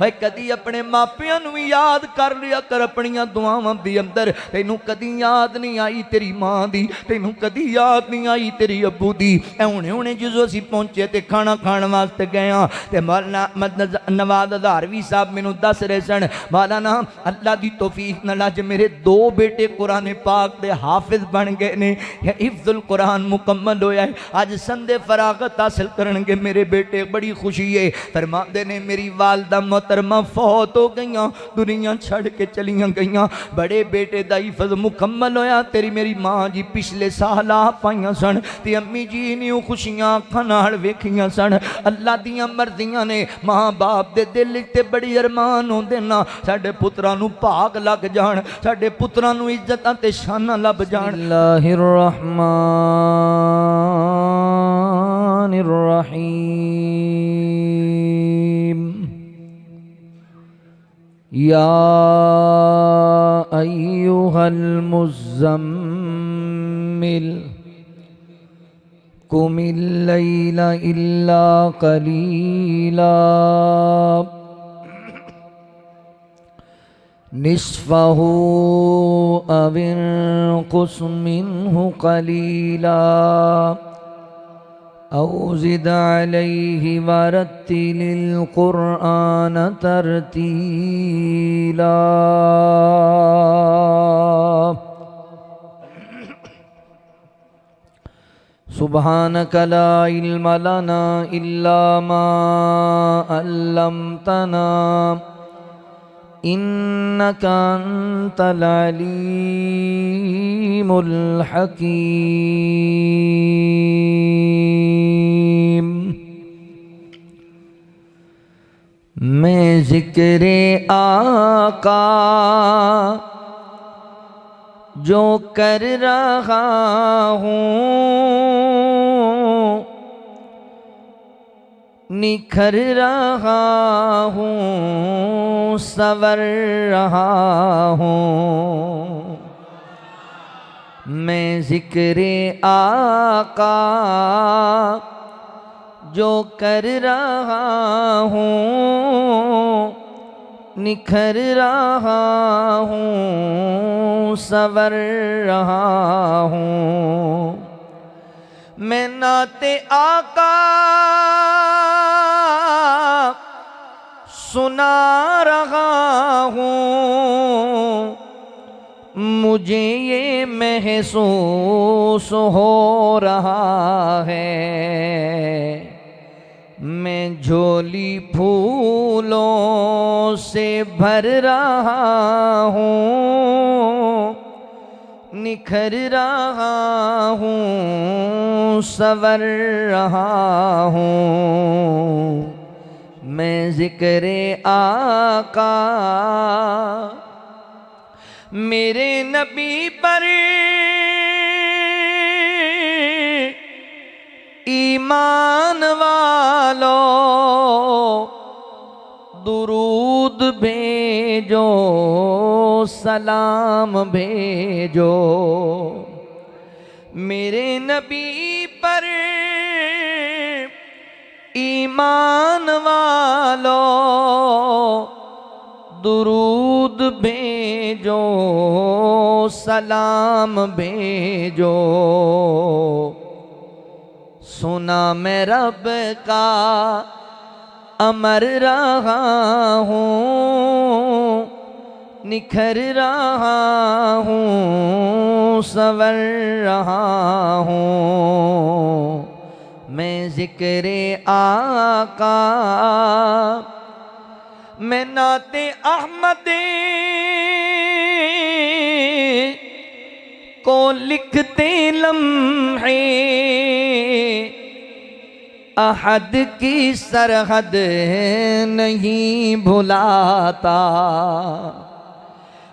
ओए कदी अपने मापियां नूं भी याद कर लिया कर अपनियां दुआवां दे अंदर। तैनूं कदी याद नहीं आई तेरी मां दी, तैनूं कदी याद नहीं आई तेरी अब्बू दी। हुणे हुणे जो असीं पहुंचे ते खाना खाण वास्ते गए हाँ ते मौलाना नवाज हज़ारवी साहब मैनूं दस रहे सन, मौलाना अल्लाह दी तौफीक नाल अज मेरे दो बेटे कुरान पाक दे हाफिज बन गए ने, हिफ्जुल कुरान मुकम्मल होया है। अज संदे फरागत हासिल करनगे मेरे बेटे, बड़ी खुशी है। फरमाते ने मेरी वालदा मोहतरमा फौत हो गई, दुनिया छड़ के चलियां गईयां, बड़े बेटे दा हिफ्ज मुकम्मल होया। तेरी मेरी मां जी पिछले साल आ पाइयां सन ते अम्मी जी न्यू खुशियां अखां नाल वेखियां सन। अल्लाह दियां मर्जियां ने, मां बाप दे दिल ते बड़ी अरमान होंदे ना साडे पुत्रां नूं भाग लग जाण, साडे पुत्रां नूं इज्जतां ते शानां लब जाण। बिस्मिल्लाहिर्रहमानिर्रहीम। या अय्युहल मुज़्ज़म्मिल कुमिल लैला इल्ला कलीला निस्फ़हु अविन्कुस मिन्हु कलीला औ ज़िद अलैहि वरत्तिलिल क़ुरआन तरतीला। सुब्हानक ला इल्म लना इल्ला मा अल्लमतना इन्नका अंतल अलीमुल हकीम। मैं ज़िक्रे आका जो कर रहा हूँ, निखर रहा हूँ, सवर रहा हूँ। मैं ज़िक्रे आका जो कर रहा हूँ, निखर रहा हूँ, सवर रहा हूँ। मैं नाते आका सुना रहा हूँ, मुझे ये महसूस हो रहा है। मैं झोली फूलों से भर रहा हूँ, निखर रहा हूँ, सवर रहा हूँ। मैं ज़िक्रे आका मेरे नबी पर ईमान वालो दुरूद भेजो, सलाम भेजो। मेरे नबी पर ईमान वालो दुरूद भेजो, सलाम भेजो। सुना मैं रब का अमर रहा हूँ, निखर रहा हूँ, सवर रहा हूँ। मैं ज़िक्रे आका मैं नाते अहमद को लिखते लम्हे अहद की सरहद नहीं भुलाता।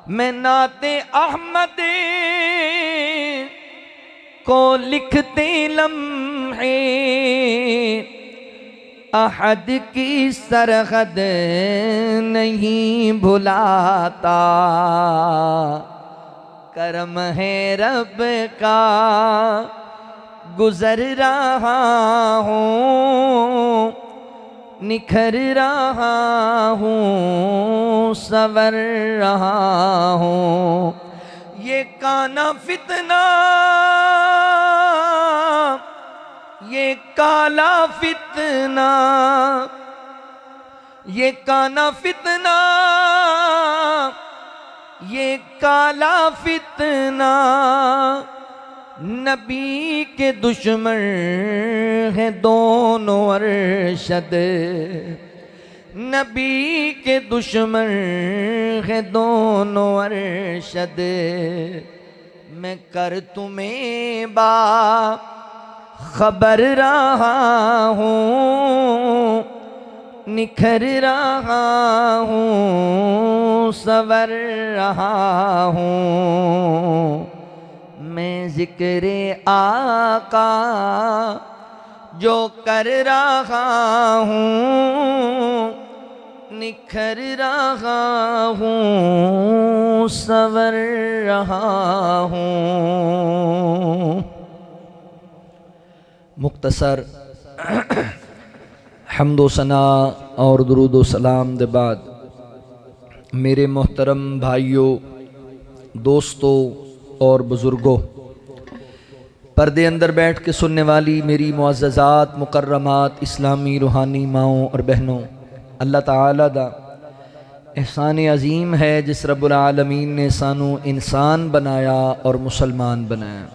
मैं नाते अहमद को लिखते लम्हे अहद की सरहद नहीं भुलाता। करम है रब का गुजर रहा हूँ, निखर रहा हूँ, सवर रहा हूँ। ये काना फितना, ये काला फितना, ये काना फितना, ये काला फितना नबी के दुश्मन हैं दोनों अरशद, नबी के दुश्मन हैं दोनों अरशद। मैं कर तुम्हें बा खबर रहा हूँ, निखर रहा हूँ, सवर रहा हूँ। मैं जिक्रे आका जो कर रहा हूँ, निखर रहा हूँ, सवर रहा हूँ। मुख्तसर हम्दो सना और दुरूदो सलाम दे बाद मेरे मोहतरम भाइयों, दोस्तों और बुज़ुर्गों, पर्दे अंदर बैठ के सुनने वाली मेरी मुअज़्ज़ज़ात मुकर्रमात इस्लामी रूहानी माओं और बहनों, अल्लाह ताला दा एहसान अज़ीम है जिस रब्बुल आलमीन ने सानू इंसान बनाया और मुसलमान बनाया।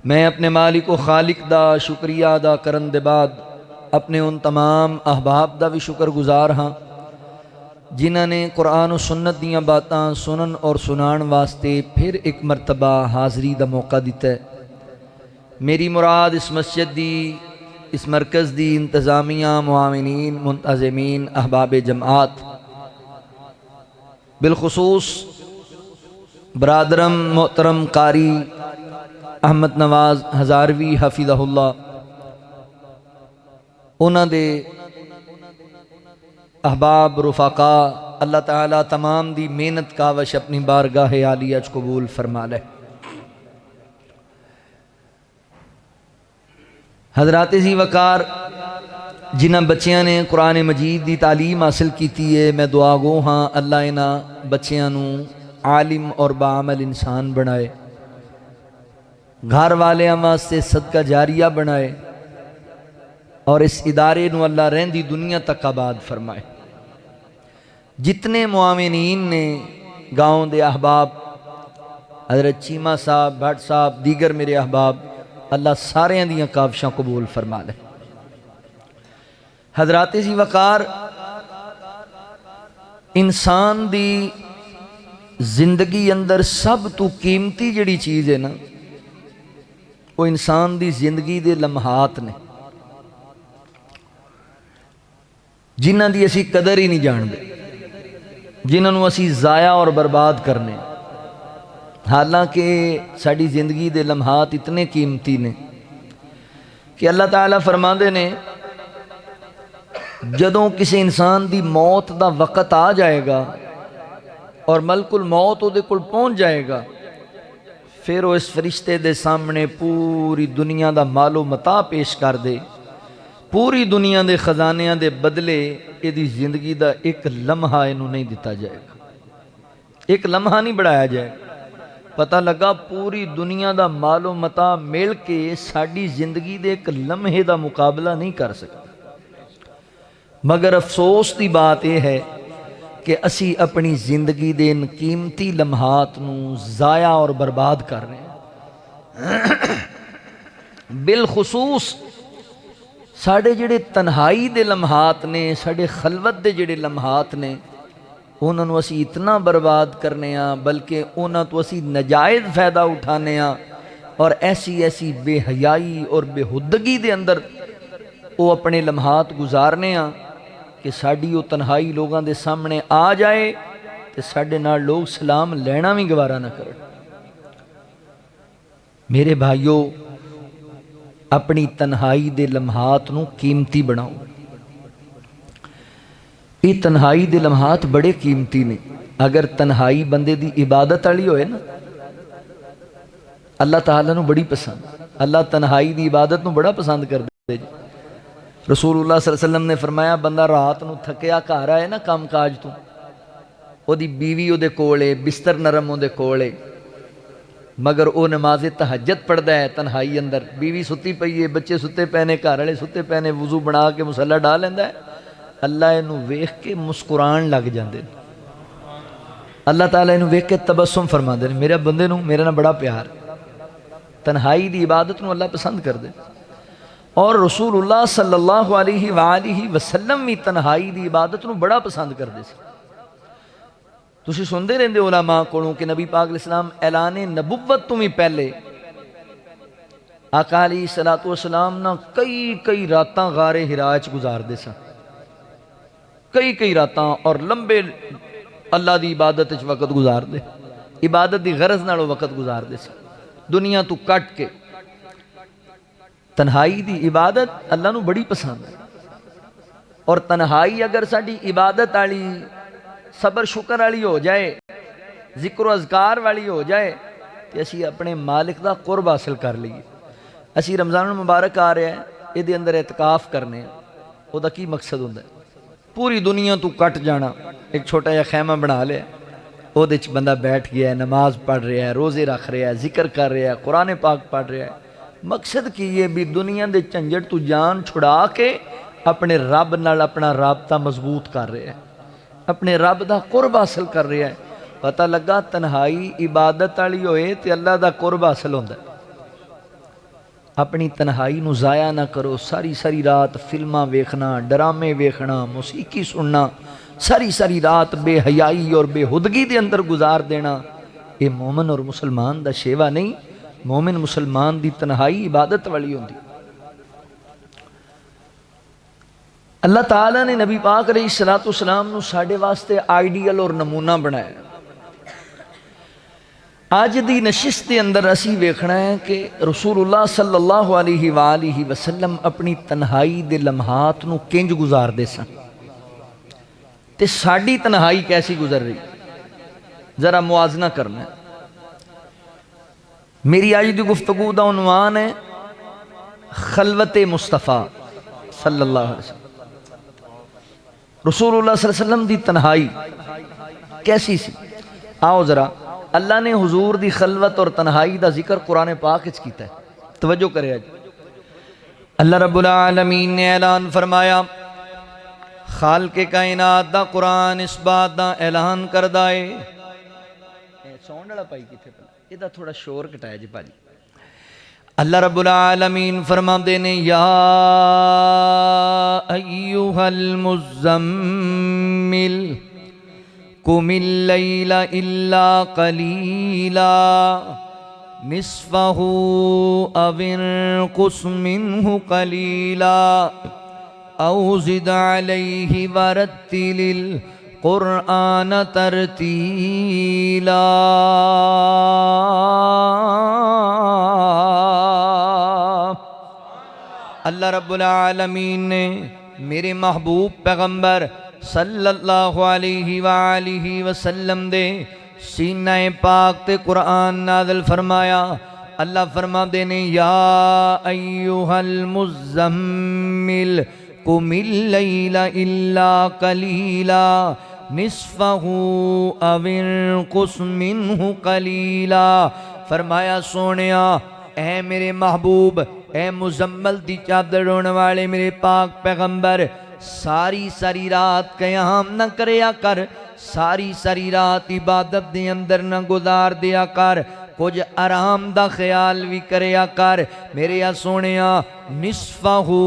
मैं अपने मालिक व खालिक दा शुक्रिया अदा करन दे बाद अपने उन तमाम अहबाब दा भी शुक्रगुजार हाँ जिन्होंने कुरान और सुन्नत दियाँ बातां सुनन और सुनान वास्ते फिर एक मरतबा हाज़री दा मौका दिता है। मेरी मुराद इस मस्जिद दी, इस मरकज़ दी इंतज़ामिया, मुआविनीन, मुंतज़मीन, अहबाब जमात, बिलखुसूस बरादरम मोहतरम कारी अहमद नवाज हज़ारवी हफिज़हुल्लाह, उन्हां दे अहबाब रुफ़ाका, अल्लाह ताला तमाम दी मेहनत का वश अपनी बारगाह आलिया च कबूल फरमा ले। हज़रात ज़ी वकार जिन्हां बच्चियां ने कुरान मजीद दी तालीम हासिल की है, मैं दुआ गो हाँ अल्लाह इन्हां बच्चियां नूं आलिम और बाअमल इंसान बनाए, घर वालियां वास्ते सदका जारिया बनाए और इस इदारे नूं अल्लाह रहंदी दुनिया तक आबाद फरमाए। जितने मुआविनीन ने गाँव दे अहबाब, हज़रत चीमा साहब, भट्ट साहब, दीगर मेरे अहबाब, अल्लाह सारियां दियां काविशां कबूल फरमा ले। हज़रात ज़ी वकार इंसान दी जिंदगी अंदर सब तो कीमती जिहड़ी चीज़ है ना, वो इंसान दी जिंदगी दे लम्हात ने जिन्हां दी असी कदर ही नहीं जानते, जिन्हां नूं असी ज़ाया और बर्बाद करने। हालांकि साड़ी जिंदगी दे लम्हात इतने कीमती ने कि अल्लाह ताला फरमांदे ने जदों किसी इंसान दी मौत दा वक़्त आ जाएगा और मलकुल मौत उहदे कोल पहुँच जाएगा, फिर वो इस फरिश्ते दे सामने पूरी दुनिया दा मालो मता पेश कर दे, पूरी दुनिया के खजानिया के बदले यदी जिंदगी का एक लम्हा इनू नहीं दिता जाएगा, एक लम्हा नहीं बढ़ाया जाएगा। पता लगा पूरी दुनिया का मालो मता मिल के साड़ी जिंदगी के एक लम्हे का मुकाबला नहीं कर सकता। मगर अफसोस की बात यह है कि असी अपनी जिंदगी के इन कीमती लम्हात नूं ज़ाया और बर्बाद कर रहे हैं। बिलखुसूस साढ़े जिहड़े तन्हाई दे लम्हात ने, साढ़े खलवत दे जिहड़े लम्हात ने, उन्होंने असी इतना बर्बाद करने, बल्कि उन्होंने तो असी नजायज़ फ़ायदा उठाने और ऐसी ऐसी बेहयाई और बेहुदगी दे अंदर वो अपने लम्हात गुजारने कि साड़ी वो तन्हाई लोगों के सामने आ जाए तो साढ़े नाल लोग सलाम लेना भी गवारा ना करें। मेरे भाइयों, अपनी तन्हाई दे लम्हात नूं कीमती बनाओ। ये तन्हाई दे लम्हात बड़े कीमती ने। अगर तन्हाई बंदे दी इबादत वाली होए ना, अल्लाह ताला नूं बड़ी पसंद, अल्लाह तन्हाई दी इबादत नूं बड़ा पसंद करदे जी। रसूलुल्लाह सल्लल्लाहु अलैहि वसल्लम ने फरमाया बंदा रात नूं थकिया घर आए ना काम काज तो ओदी बीवी उहदे कोल है, बिस्तर नरम उहदे कोल है, मगर वह नमाज तहज्जुद पढ़ता है तन्हाई अंदर। बीवी सुती पई है, बच्चे सुते पे ने, घर वाले सुते पे ने, वजू बना के मुसल्ला डाल लैंदा है। अल्लाह इनू वेख के मुस्कुरान लग जाते, अल्लाह ताला इनू वेख के तबस्सुम फरमाते हैं, मेरे बंदे नू मेरे नाल बड़ा प्यार। तन्हाई दी इबादत नू अल्लाह पसंद कर दे। और रसूलुल्लाह सल्लल्लाहु अलैहि वसल्लम भी तन्हाई दी इबादत नू बड़ा पसंद करते सी। तुसीं सुनते रहंदे उलमा कोलों कि नबी पाक अलैहिस्सलाम ऐलाने नबुव्वत तो भी पहले आका अलैहिस्सलातु वस्सलाम ना कई कई रातां गारे हिरा च गुजारदे सन, कई कई रातां, और लंबे अल्लाह की इबादत च वक्त गुजारदे, इबादत की गरज नाल वक्त गुजारदे सन दुनिया तो कट के। तन्हाई की इबादत अल्लाह नू बड़ी पसंद है। और तन्हाई अगर साडी इबादत वाली, सबर शुक्र वाली हो जाए, जिक्र अज़कार वाली हो जाए, तो असी अपने मालिक का कुर्ब हासिल कर लीए। असी रमज़ान मुबारक आ रहा है, ये अंदर एतकाफ करने, उसका की मकसद होंदा है? पूरी दुनिया तो कट जाना, एक छोटा जहा खैमा बना लिया, वो बंदा बैठ गया है, नमाज पढ़ रहा है, रोज़े रख रहा है, जिक्र कर रहा है, कुरान पाक पढ़ रहा है। मकसद की है भी दुनिया के झंझट तो जान छुड़ा के अपने रब नाल अपना राबता मजबूत कर रहा है, अपने रब का कुर्ब हासिल कर रहा है। पता लगा तन्हाई इबादत वाली होए तो अल्लाह का कुर्ब हासिल होंदा है। अपनी तन्हाई नू ज़ाया ना करो। सारी सारी रात फिल्मां वेखना, ड्रामे वेखना, मौसीकी सुनना, सारी सारी रात बेहयाई और बेहुदगी के अंदर गुजार देना, ये मोमिन और मुसलमान का शेवा नहीं। मोमिन मुसलमान की तन्हाई इबादत वाली होंदी। अल्लाह ताला ने नबी पाक अलैहिस्सलातु वस्सलाम नू साडे वास्ते आइडियल और नमूना बनाया। अज दी नशिस्त के अंदर असी वेखना है कि रसूलुल्लाह सल्लल्लाहु अलैहि वसल्लम अपनी तन्हाई दे लम्हात नू किंज गुजारदे सन ते साडी तन्हाई कैसी गुजर रही, जरा मुआजना करना है। मेरी अज की गुफ्तगू का उन्वान है खलवते मुस्तफ़ा सल्लल्लाहु अलैहि वसल्लम। रसूलुल्लाह सल्लल्लाहु अलैहि वसल्लम की तन्हाई कैसी सी? आओ जरा अल्लाह ने हुजूर दी खलवत और तन्हाई का जिक्र कुरान पाक विच कीता है। तवज्जो करे, अल्लाह रब्बुल आलमीन ने ऐलान फरमाया, खालिक़े कायनात दा कुरान इस बात का ऐलान करदा है। साउंड वाला पाई किथे पहला, इहदा थोड़ा शोर घटाया जी भाजी। अल्लाह रब्बुल आलमीन फरमाते ने, या अय्युहल मुज़्ज़म्मिल कुमिल लैला इल्ला कलीला निस्फ़हु अविनक़ुस मिन्हु कलीला औ ज़िद अलैहि वरत्तिलिल क़ुरआन तरतीला। अल्लाह रब्बुल आलमीन ने मेरे महबूब पैगंबर सल्लल्लाहु अलैहि वसल्लम दे सीना पाक ते कुरान नाज़िल फरमाया। अल्लाह फरमाते ने, या अय्युहल मुज़्ज़म्मिल कुमिल लैला इल्ला कलीला निस्फ़हु अविनक़ुस मिन्हु कलीला। फरमाया सोनिया, ऐ मेरे महबूब, ऐ मुज़म्मल दी चादर ओढ़ने वाले मेरे पाक पैगंबर, सारी सारी रात क़याम न करया कर, सारी सारी रात इबादत दे अंदर न गुजार दिया कर, कुछ आराम दा ख्याल भी करया कर मेरे या सोनिया। निस्फ़हु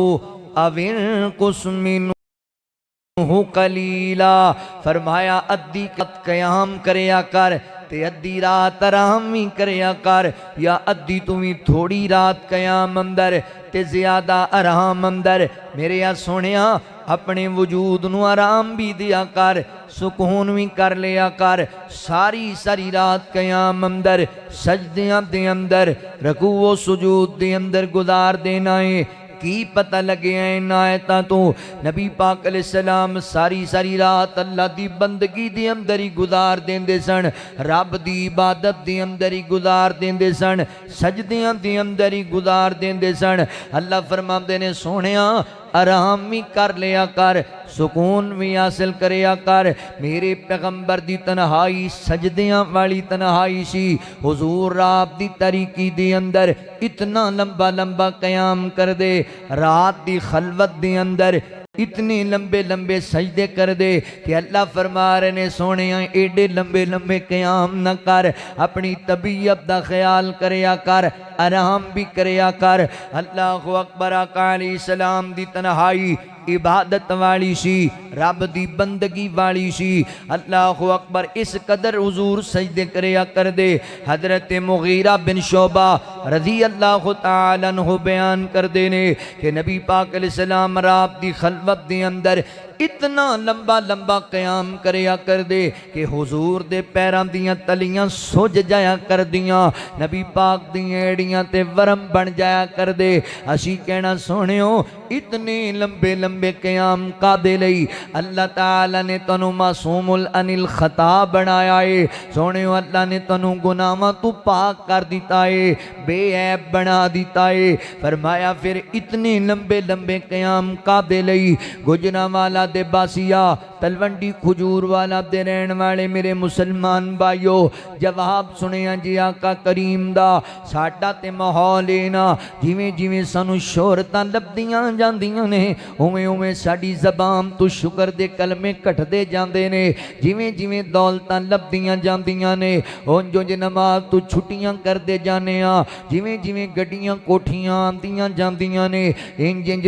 अविनक़ुस मिन्हु कलीला, फरमाया अद्धी क़याम करया कर ते अद्धी रात आराम भी करया कर, या अद्धी तू भी थोड़ी रात क़याम अंदर ते ज़्यादा आराम अंदर मेरे या सोनिया। अपने वजूद नू आराम भी दिया कर, सुकून भी कर लिया कर। सारी सारी रात क़याम अंदर, सजदियां दे अंदर, रकूओ सुजूद दे अंदर गुजार देना है। की पता लगे इनायतां तो नबी पाक अलैहिस्सलाम सारी सारी रात अल्लाह दी बंदगी दे अंदर ही गुजार देंदे सन, रब दी इबादत दे अंदर ही गुजार देंदे सन, सजदियां दे अंदर ही गुजार देंदे सन। अल्लाह फरमाते ने, सोनिया आराम भी कर लिया कर, सुकून भी हासिल करिया कर। मेरे पैगंबर दी तन्हाई सजदियां वाली तन्हाई सी। हुजूर रात दी तारीकी दे अंदर इतना लंबा लंबा कयाम कर दे, रात दी खलवत दे अंदर इतने लंबे लंबे सजदे कर दे कि अल्लाह फरमा रहे ने सोने एडे लंबे लंबे कयाम न कर, अपनी तबीयत का ख्याल करया कर, आराम भी करया कर। अल्लाह अकबर आका अलैहिस्सलाम दी तन्हाई इबादत वाली सी, रब दी बंदगी वाली सी। अल्लाह अकबर इस कदर हुजूर सजदे करया कर दे। हजरत मुगीरा बिन शोबा रजी अल्लाह तआला अन्हु बयान कर देने कि नबी पाक अलैहिस्सलाम रात दी खलवत दे अंदर इतना लंबा लंबा कयाम करया कर दे कि हुजूर दे पैरां दियां तलियां सुज जाया कर दियां, नबी पाक दियां एड़ियां ते वरम बन जाया कर दे। असी कहना सोहणियो इतने लंबे लंबे कयाम कादे लई? अल्लाह ताला ने तनु मासूमुल अनिल खता बनाया है। सोहणियो अल्लाह ने तनु गुनाहां तू पाक कर दिता है, बेऐब बना दिता है। फरमाया फिर इतने लंबे लंबे कयाम कादे लई? गुजरांवाला दे बासिया तलवंडी खजूर वाला दे रहन वाले मेरे मुसलमान भाइयों, जवाब सुनिया जी आका करीम दा। साडा ते माहौल है ना, जिवें जिवें सानू शोहरतां लभदियां जांदियां ने उवें उवें साडी ज़बान तो शुक्र दे कलमे घटदे जांदे ने। जिवें जिवें दौलतां लभदियां जांदियां ने उंज उंज नमाज तो छुट्टियां करदे जाने आ। जिवें जिवें गड्डियां कोठियां आंदियां जांदियां ने इंज इंज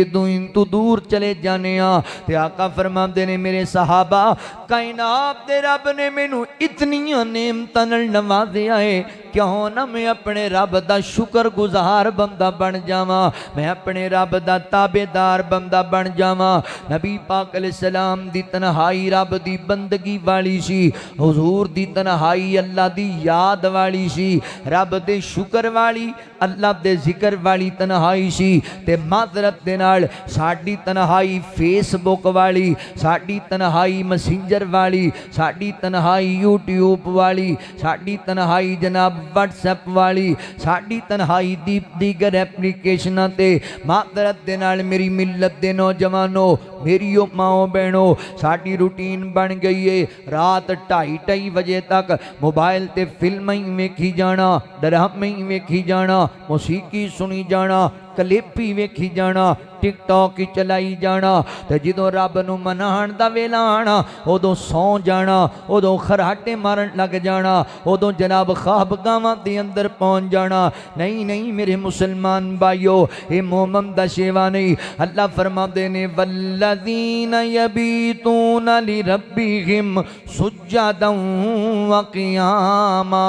तू दूर चले जाने आ। ते आका फरमांदे ने मेरे सहाबा, कायनात दे रब ने मैनू इतनियां नेमतां नाल नवाज़िया है, क्यों ना मैं अपने रब दा शुक्र गुजार बंदा बन जावां, मैं अपने रब दा ताबेदार बंदा बन जावां। नबी पाक अलैहिस्सलाम दी तन्हाई रब दी बंदगी वाली सी, हुजूर दी तन्हाई अल्लाह दी याद वाली सी, रब दे शुक्र वाली, अल्लाह दे जिक्र वाली तन्हाई सी। ते माजरत दे नाल साडी तन्हाई फेसबुक वाली, साडी तन्हाई मैसेंजर वाली, साडी तन्हाई यूट्यूब वाली, साडी तन्हाई जनाब व्हाट्सएप वाली, साडी तन्हाई दीगर एप्लीकेशनां ते माजरत दे नाल मेरी मिलत दे नौजवानों, मेरी माओ बहनों, साडी रूटीन बन गई है रात 2:30 बजे तक मोबाइल ते फिल्म ही वेखी जाना, ड्रामे ही वेखी जाना, मौसीकी सुनी जाना, कलेपी वेखी जाना, टिकटॉक ही चलाई जाना। तो जो रब नूं मनाण दा वेला आना उदों सौ जाना, उदों खराटे मारन लग जाना, उदों जनाब ख्वाबगावां दे अंदर पहुँच जाना। नहीं नहीं मेरे मुसलमान भाइयों, ये मोमन दा शेवा नहीं। अल्लाह फरमाते ने वल्लज़ीना यबीतूना लिरब्बिहिम सुज्जदन व क़ियामा।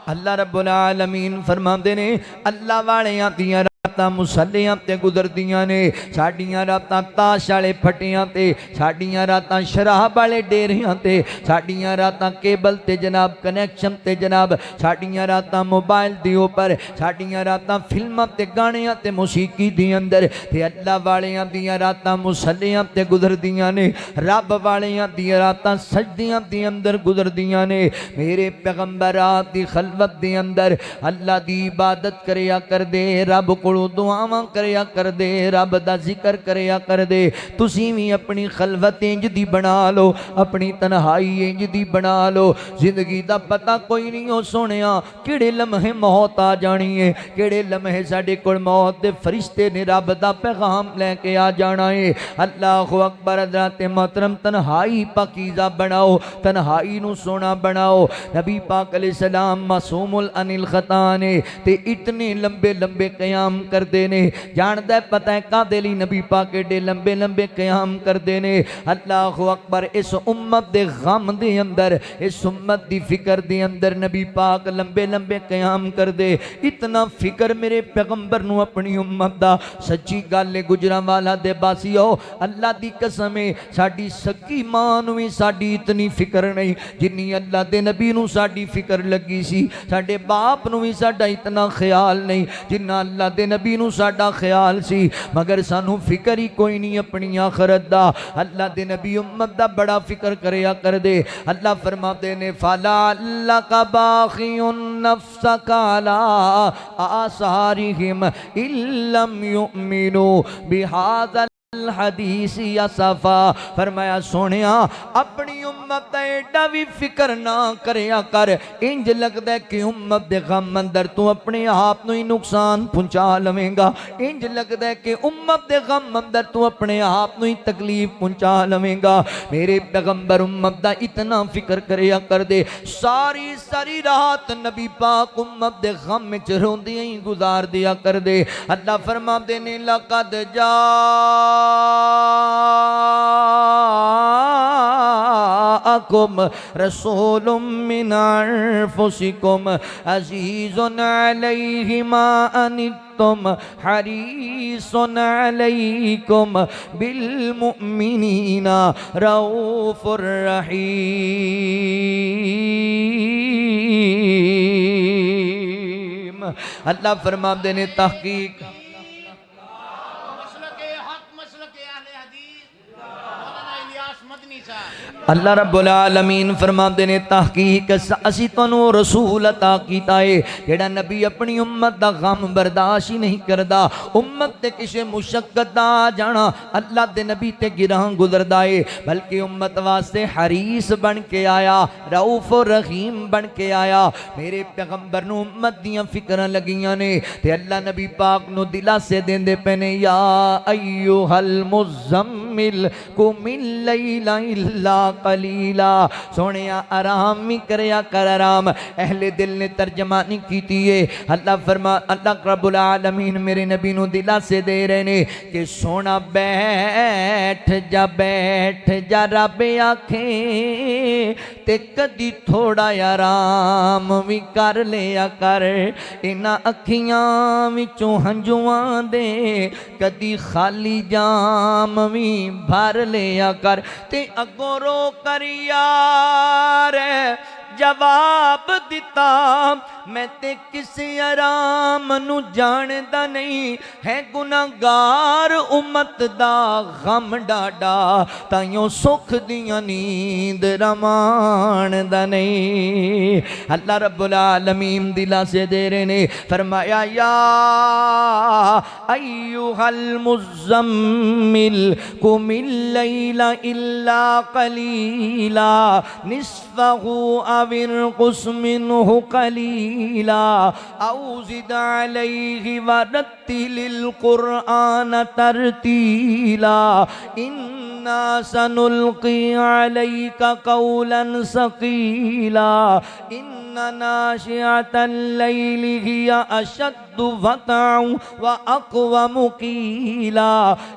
अल्लाह रब्बुल आलमीन फरमाते ने अल्लाह वालियां दियां रातां मुसल्लियां ते गुजरदियां ने, साडियां रातां ताश वाले फटियां ते, साडियां रातां शराब वाले डेरियां ते, साडियां रातां केबल ते जनाब कनैक्शन ते जनाब, साडियां रातां मोबाइल दे उपर, साडियां रातां फिल्मां ते गाणियां ते मौसीकी दे अंदर। ते अल्लाह वालियां दियां रातां मुसल्लियां ते गुजरदियां ने, रब वालियां दियां रातां सजदियां दे अंदर गुजरदियां ने। मेरे पैगंबर रात दी खलवत दे अंदर अल्लाह दी इबादत करया कर दे, रब कोलों दुआवां करया कर दे, रब दा जिक्र करया कर दे। तुसीं भी अपनी खलवत इंज दी बना लो, अपनी तन्हाई इंज दी बना लो। जिंदगी दा पता कोई नहीं हो सोनिया, किहड़े लम्हे मौत आ जानी है, किहड़े लम्हे साडे कोल मौत दे फरिश्ते ने रब दा पैगाम लैके आ जाना है। अल्लाहु अकबर। हज़रत मोहतरम तन्हाई पाकीज़ा बनाओ, तन्हाई नू सोना बनाओ। नबी पाक अलैहिस्सलाम मासूमुल अनिल खता ने ते इतने लंबे लंबे कयाम करते ने। जानदा पता है कादे लई नबी पाक एडे लंबे लंबे कयाम करते ने? अल्लाहु अकबर। इस उम्मत दे गम दे अंदर, इस उम्मत दी फिक्र दे अंदर नबी पाक लंबे लंबे कयाम करते। इतना फिक्र मेरे पैगंबर नू अपनी उम्मत दा। सच्ची गल है गुजरांवाला दे बासियो, अल्लाह दी कसम है साडी सकी मां नू भी साडी इतनी फिक्र नहीं जिन्नी अल्लाह दे नबी नू साडी फिक्र लगी सी। साडे बाप नू भी साडा इतना ख्याल नहीं जिन्ना अल्लाह दे नबी नबी नू साडा ख्याल सी मगर सानू फिक्र ही कोई नहीं अपनी आखरत दा। अल्लाह दे नबी उम्मत दा बड़ा फिक्र करया कर दे। अल्लाह फरमाते ने फला अल्लाह का बाखियुन नफ्सका अला आसारिहिम इल्लम युमिनु बिहाज़ल हदीस या सफा। फरमाया सोनिया अपनी उम्मत दा एडा भी फिक्र ना करया कर, इंज लगदा है कि उम्मत दे गम अंदर तू अपने आप नू ही नुकसान पहुंचा लवेंगा, इंज लगदा है कि उम्मत दे गम अंदर तू अपने आप नू ही तकलीफ पहुंचा लवेंगा। मेरे पैगंबर उम्मत दा इतना फिक्र करया कर दे। सारी सारी रात नबी पाक उम्मत दे गम विच रोंदियां ही गुजार दिया कर दे। अल्लाह फरमाते ने लक़द जा अकुम रसूलुम मिन अनफुसिकुम अज़ीज़ुन अलैहि मा अनित्तुम हरीसुन अलैकुम बिल मुमिनीना रऊफुर रहीम। अल्लाह फरमाते ने तहकीक अल्लाह रब्बुल आलमीन फरमाते ने तहकीक असी तुहानू रसूल अता कीता है जेड़ा नबी अपनी उम्मत दा गम बर्दाश्त ही नहीं करदा। उम्मत ते किसे मुशक्कत दा आ जाना अल्लाह दे नबी ते गिरां गुजरदा है, बल्कि उम्मत वास्ते हरीस बन के आया, रऊफ और रहीम बन के आया। मेरे पैगंबर नू उम्मत दियां फिक्रां लगियां ने ते अल्लाह नबी पाक नू दिलासे देंदे पे ने या अय्युहल मुज़म्मिल कुमिल लैला इल्ला कलीला। सोने आराम भी करया कर आराम। अहले दिल ने तर्जमानी की है। अल्लाह फरमा अल्लाह रब्बुल आलमीन मेरे नबी नू दिलासे दे रहे ने कि सोना बैठ जा रब आखे ते कदी थोड़ा आराम भी कर लिया कर। इन्हां अखियां विचों हंजुआं दे कदी खाली जाम भी भर लिया कर ते अगों रो कर यार जवाब दिता मैं ते किसी आराम नू जानदा नहीं है गुनाहगार उम्मत दा गम डाडा ताइयों सुख दियां नींद रमानदा नहीं। अल्लाह रब्बुल आलमीन दिलासे दे रहे ने फरमाया या अय्युहल मुज़म्मिल कुमिल लैला इल्ला कलीला निस्फहु अविरकुस मिन्हु कलीला औ ज़िद अलैहि वरत्तिलिल कुरआन तरतीला इन्ना सनुल्क़ी अलैका क़ौलन सक़ीला इन्ना नाशिअतल लैलि हिया अशद्दु वक़अन व अक़वमु क़ीला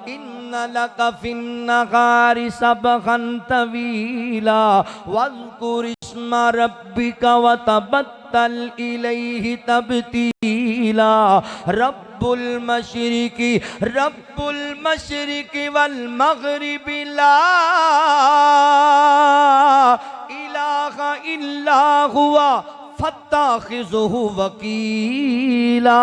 इन्ना लका फ़िन्नहारि सबग़न तवीला वज़्कुर इस्मा रब्बिका व तबत्तल इलैहि तबतीला रब्बुल मशरिकी वल मग़रिबि ला इलाहा इल्ला हुवा फत्ताखिज़ुहु वकीला।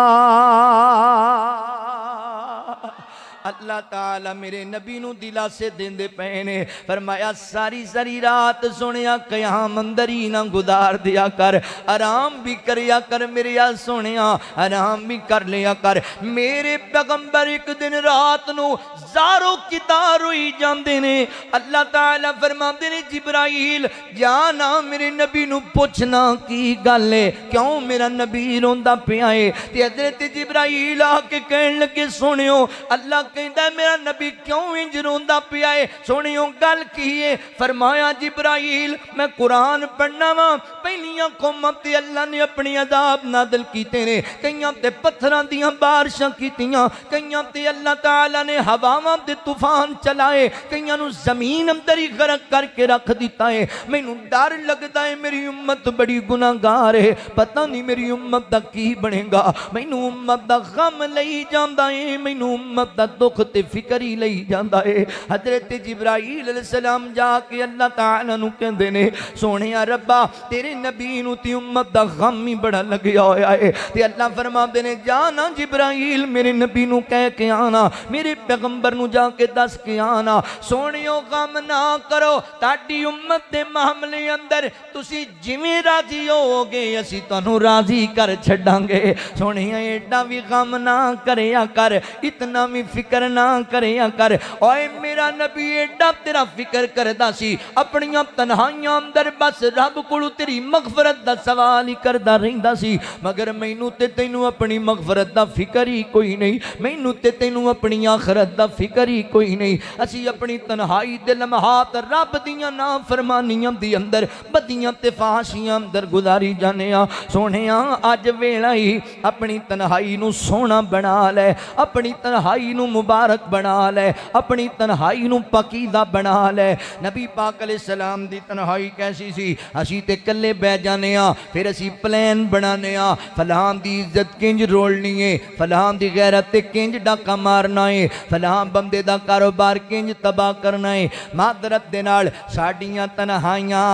अल्लाह ताला मेरे नबी नू दिलासे देंदे पे ने फरमाया सारी सारी रात सोनिया क़याम अंदर ही ना गुजार दिया कर, आराम भी करया कर मेरे या सोनिया आराम भी कर लिया कर। मेरे पैगंबर एक दिन रात नू ज़ारो कितार हुई जाते ने। अल्लाह ताला फरमाते ने जिब्राइल जाना मेरे नबी नू पुछना की गल है क्यों मेरा नबी रोंदा पिया है। ते हज़रत जिब्राइल आके कहन लगे सुनियो अल्लाह कहंदा मेरा नबी क्यों इंज रोंदा पिया है। सुनियो गल की है। फरमाया जिब्राइल मैं कुरान पढ़ना वा पहलियां कौमां ते अल्लाह ने अपने अजाब नादल कीते ने, कईयां ते पत्थरां दियां बारिशां कीतियां, कईयां ते अल्लाह ताला ने हवावां दे तूफान चलाए, कईयां नू जमीन अंदर ही गरक करके रख दिता है। मैनू डर लगदा है मेरी उम्मत बड़ी गुनाहगार है, पता नहीं मेरी उम्मत दा की बनेगा। मैनू उम्मत दा गम लई जांदा है, मैनू उम्मत दा दुख ते फिक्र ही लई जांदा है। हजरत जिब्राईल अलैहिस्सलाम जाके अल्लाह ताला नू कहंदे ने सोहणिया रब्बा तेरे नबी नू ते उम्मत दा गम ही बड़ा लग्या होया है। ते अल्लाह फरमांदे ने जाना जिब्राईल मेरे नबी नू कह के आना, मेरे पैगंबर नू जाके दस के आना सोहणियो गम ना करो, ताड़ी उम्मत दे मामले अंदर तुसी जिवें राजी होगे असी तुहानू राजी कर छड्डांगे। सोहणिया एडा भी गम ना करिया कर, इतना भी फिक्र ना करिया कर। ओए मेरा नबी एडा तेरा फिक्र करदा सी, अपनियां तन्हाइयां अंदर बस रब कोलों तेरी मगफरत दा सवाल ही करदा रहिंदा सी, मगर मैनू ते तैनू अपनी मगफरत दा फिक्र ही कोई नहीं, मैनू ते तैनू अपनी आखरत दा फिक्र ही कोई नहीं। असी अपनी तन्हाई दे लम्हात रब दियां नाफरमानियां दी अंदर बदियां ते फाशियां अंदर गुजारी जाने आ। सोहणिया अज वेला ही अपनी तन्हाई नू सोहना बना लै, अपनी तन्हाई नू मुबारक बना लै, अपनी तन्हाई नू पकीदा बना लै। नबी पाक अलैहिस्सलाम दी तन्हाई कैसी सी, असी ते कल्ले बह जाने आ, फिर असी प्लान बनाने आ फलां दी इज्जत किंज रोलनी है, फलां दी गैरत ते किंज डाका मारना है, फलां बंदे दा कारोबार किंज तबाह करना है। मादरत दे नाल साडियां तन्हाइयां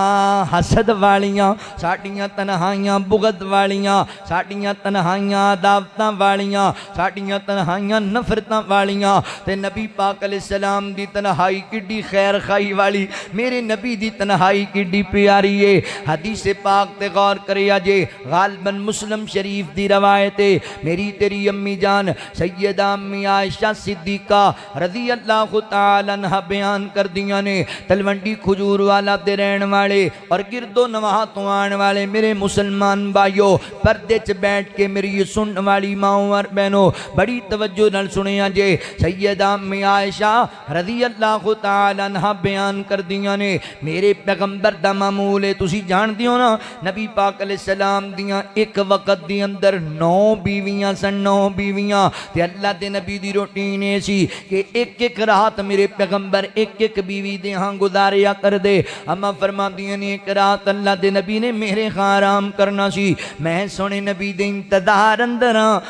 हसद वालियां, साडियां तन्हाइयां बुगद वालियां, साडियां तन्हाइयां अदावतां वालियां, साडियां तन्हाइयां नफरतां वालियां। ते नबी पाक अलैहिस्सलाम दी तन्हाई किड्डी खैर खाई वाली, मेरे नबी दी तन्हाई किड्डी प्यारी है। हदीस पाक ते गौर करिया जे, गालबन मुस्लिम शरीफ दी रवायत है, मेरी तेरी अम्मी जान सैयदा अम्मी आयशा सिद्दीका रज़ी अल्लाह तआला अन्हा बयान कर दिया ने, तलवंडी खजूर वाला दे रहन वाले और गिरदो नवाह तो आने वाले मेरे मुसलमान भाइयों, पर्दे च बैठ के मेरी ये सुनने वाली माओ और बहनों बड़ी तवज्जो नाल सुनिया जे, सैयदा अम्मी आयशा रज़ी अल्लाह तआला अन्हा बयान कर दिया ने, मेरे पैगंबर दा मामूल है तुसी जानदे हो ना, नबी पाक अलैहिस्सलाम दियां एक वक्त दी अंदर 9 बीवियां सन, 9 बीवियां। ते अल्लाह दे नबी दी रूटीन ये सी कि एक एक रात मेरे पैगंबर एक एक बीवी दे हां गुजारिया कर दे। अम्मा फरमांदियां ने एक रात अल्लाह दे नबी ने मेरे खां आराम करना सी, मैं सोने नबी दे इंतजार अंदर हां,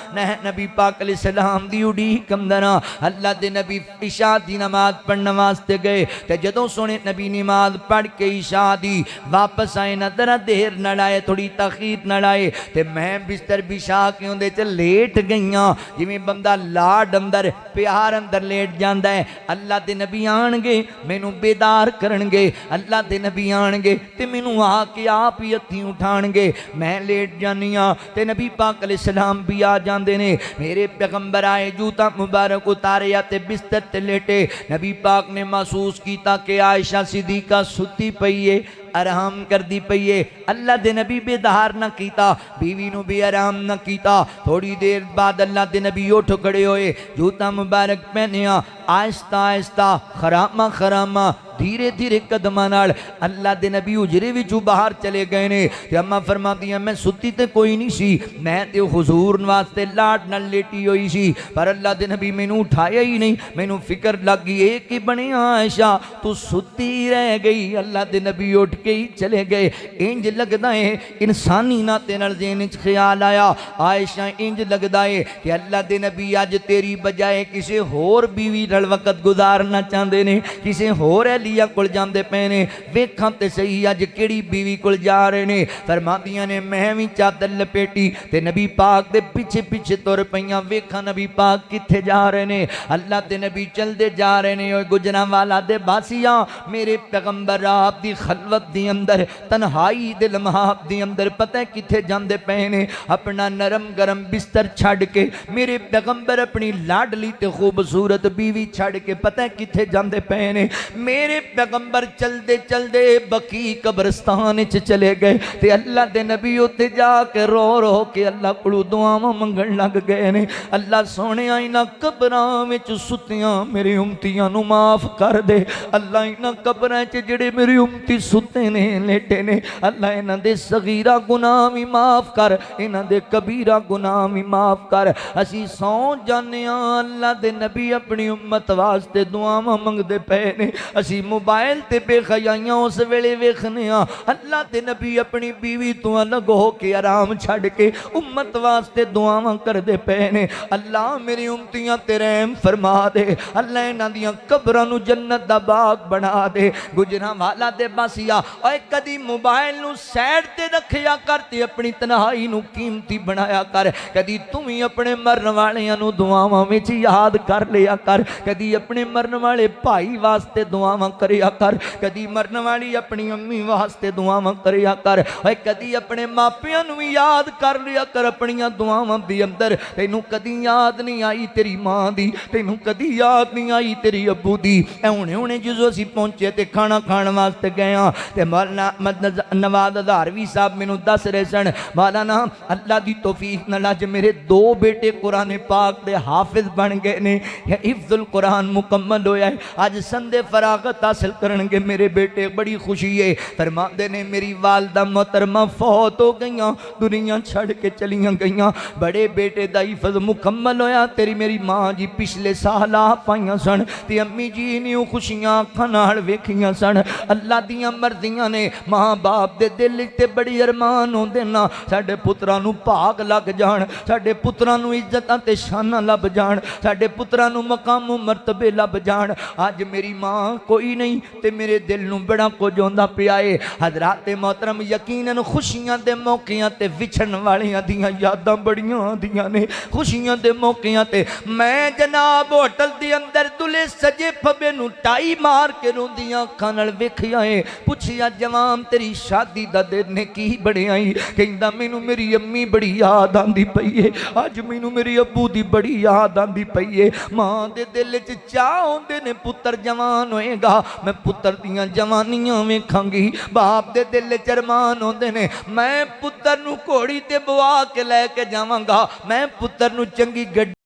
नबी पाक अलैहिस्सलाम दी उड़ीक अंदर हां। अल्लाह दे नबी इशा दी नमाज पढ़ने वास्ते गए, ते जदों सोने नबी नमाज पढ़ के इशा दी वापस आए ना, जरा देर न लाए, थोड़ी तखीर न लाए, ते मैं बिस्तर बिछा के उहदे च लेट गईयां, जिवें बंदा लाड अंदर प्यार अंदर लेट जांदा है। अल्लाह दे नबी आणगे मैनू बेदार करनगे, अल्लाह दे नबी आणगे ते मैनू आके आप ही हत्थीं उठाणगे, मैं लेट जानी हां ते नबी पाक अलैहिस्सलाम भी आ जांदे ने। मेरे पैगंबर आए, जूता मुबारक उतारे ते बिस्तर ते लेटे, नबी पाक ने महसूस किया कि आयशा सिद्दीका सुती पई है, आराम कर दी पई है। अल्लाह दे नबी बेदार न कीता, बीवी नू भी आराम न कीता। थोड़ी देर बाद अल्लाह दे नबी उठ खड़े होए, जूता मुबारक पहनिया, आहिस्ता आहिस्ता खरामा खरामा धीरे धीरे कदमां नाल अल्लाह दे नबी हुजरे विचों बाहर चले गए ने। ते अम्मा फरमादियां मैं सुती ते कोई नहीं सी, मैं ते हुजूर वास्ते लाड नाल लेटी हुई सी, पर अल्लाह दे नबी मैनू उठाया ही नहीं। मैनू फिक्र लग गई ए कि बनिया आयशा तू सुती रह गई। अल्लाह दे नबी उठ के ही चले गए। इंज लगदा है इंसानी नाते नाल ज़हन च ख्याल आया, आयशा इंज लगदा है कि अल्लाह दे नबी अज तेरी बजाए किसी होर बीवी नाल वक्त गुजारना चाहते ने, किसी होर लिया कोल जांदे पे ने, वेखां ते सही अज केड़ी बीवी कोल जा रहे ने। फरमादियां ने मैं भी चादर लपेटी ते नबी पाक दे पीछे पीछे तुर पईयां, वेखां नबी पाक किथे जा रहे ने। अल्लाह दे नबी चलदे जा रहे ने। ओए गुजरांवाला दे बासियां, मेरे पैगंबर आप दी खलवत दी अंदर तन्हाई दे लम्हात दी अंदर पता है किथे जांदे पे ने, अपना नरम गरम बिस्तर छड़ के, मेरे पैगंबर अपनी लाडली ते खूबसूरत बीवी छड़ के पता है किथे जांदे पे ने। मेरे पैगंबर चलदे चलदे बकी कब्रिस्तान च चले गए ते अल्लाह दे नबी उत्थे जाके रो रो के अल्लाह कोलों दुआवां मंगण लग गए ने। अल्लाह सोहणिया इन्हां कब्रां विच सुतियां मेरी उम्मतियां नूं माफ कर दे। अल्लाह इन्हां कब्रां च जिहड़े मेरे उम्मती सुते ने लेटे ने। अल्लाह इन्हां दे सगीरा गुनाह भी माफ़ कर, इन्हां दे कबीरा गुनाह भी माफ़ कर। असी सौ जाने अल्लाह दे नबी अपनी उम्मत वास्ते दुआवां मंगदे पे ने। असी मोबाइल ते बेखयाइयां उस वेले वेखने अल्लाह दे नबी अपनी बीवी तो अलग हो के आराम छड़ के उम्मत वास्ते दुआवां करदे पे ने। अल्लाह मेरी उम्मतियां ते रहम फरमा दे। अल्लाह इन्हां दियां कब्रां नूं जन्नत दा बाग बना दे। गुजरांवाला दे बसिया ओए कदी मोबाइल नूं साइड ते रखिया कर ते अपनी तन्हाई नूं कीमती बनाया कर। कदी तू भी अपने मरन वालियां नूं दुआवां विच याद कर लिया कर। कदी अपने मरन वाले भाई वास्ते दुआवां करिया कर। कदी मरन वाली अपनी अम्मी वास्ते दुआवां करिया कर। ओए कदी अपने मापियां नूं भी याद कर लिया कर अपनियां दुआवां दी अंदर। तैनूं कदी याद नहीं आई तेरी मां दी, तैनूं कदी याद नहीं आई तेरी अब्बू दी। हुणे हुणे जो असीं पहुंचे ते खाना खाण वास्ते गए ते मौलाना नवाज धारवी साहब मैनूं दस रहे सन, मौलाना अल्लाह दी तौफीक नाल अज मेरे दो बेटे कुरान पाक दे हाफिज बन गए ने। हिफ्जुल कुरान मुकम्मल होया है। अज संदे फरागत हासिल करनगे मेरे बेटे, बड़ी खुशी है। फरमाते ने मेरी वालदा मोहतरमा फौत हो गई, दुनिया छड़ के चलियां गई। बड़े बेटे दा हिफ्ज मुकम्मल होया। तेरी मेरी मां जी पिछले साल आ पाइयां सन ते अम्मी जी ने खुशियां अखां नाल वेखियां सन। अल्लाह दियां मर्जियां ने। मां बाप दे दिल ते बड़ी अरमान होंदे ना साडे पुत्रां नूं भाग लग जाण, साडे पुत्रां नूं इज्जतां ते शानां लभ जाण, साडे पुत्रां नूं मकाम मरतबे लभ जाण। अज मेरी मां कोई नहीं ते मेरे दिल नूं बड़ा कुछ होंदा पिया है। हज़रात मोहतरम यकीनन खुशियां दे मौकियां ते विछड़न वालियां दियां यादां बड़ियां आंदियां ने। खुशियां दे मौकियां ते मैं जनाब होटल दे अंदर दुले सजे फबे नूं टाई मार के रोंदियां अखां नाल वेखिया है। पुछिया जवान तेरी शादी दा दिन ने की बणिया ही? कहंदा मैनू मेरी अम्मी बड़ी याद आंदी पई है, अज मैनू मेरे अब्बू दी बड़ी याद आंदी पई है। मां दे दिल च चाह होंदे ने पुत्तर जवान होएगा, मैं पुत्तर दियां जवानियां वेखांगी। बाप दे दिल च अरमान होंदे ने मैं पुत्तर नूं घोड़ी ते बवा के लैके जावांगा, मैं पुत्तर नूं चंगी गड्डी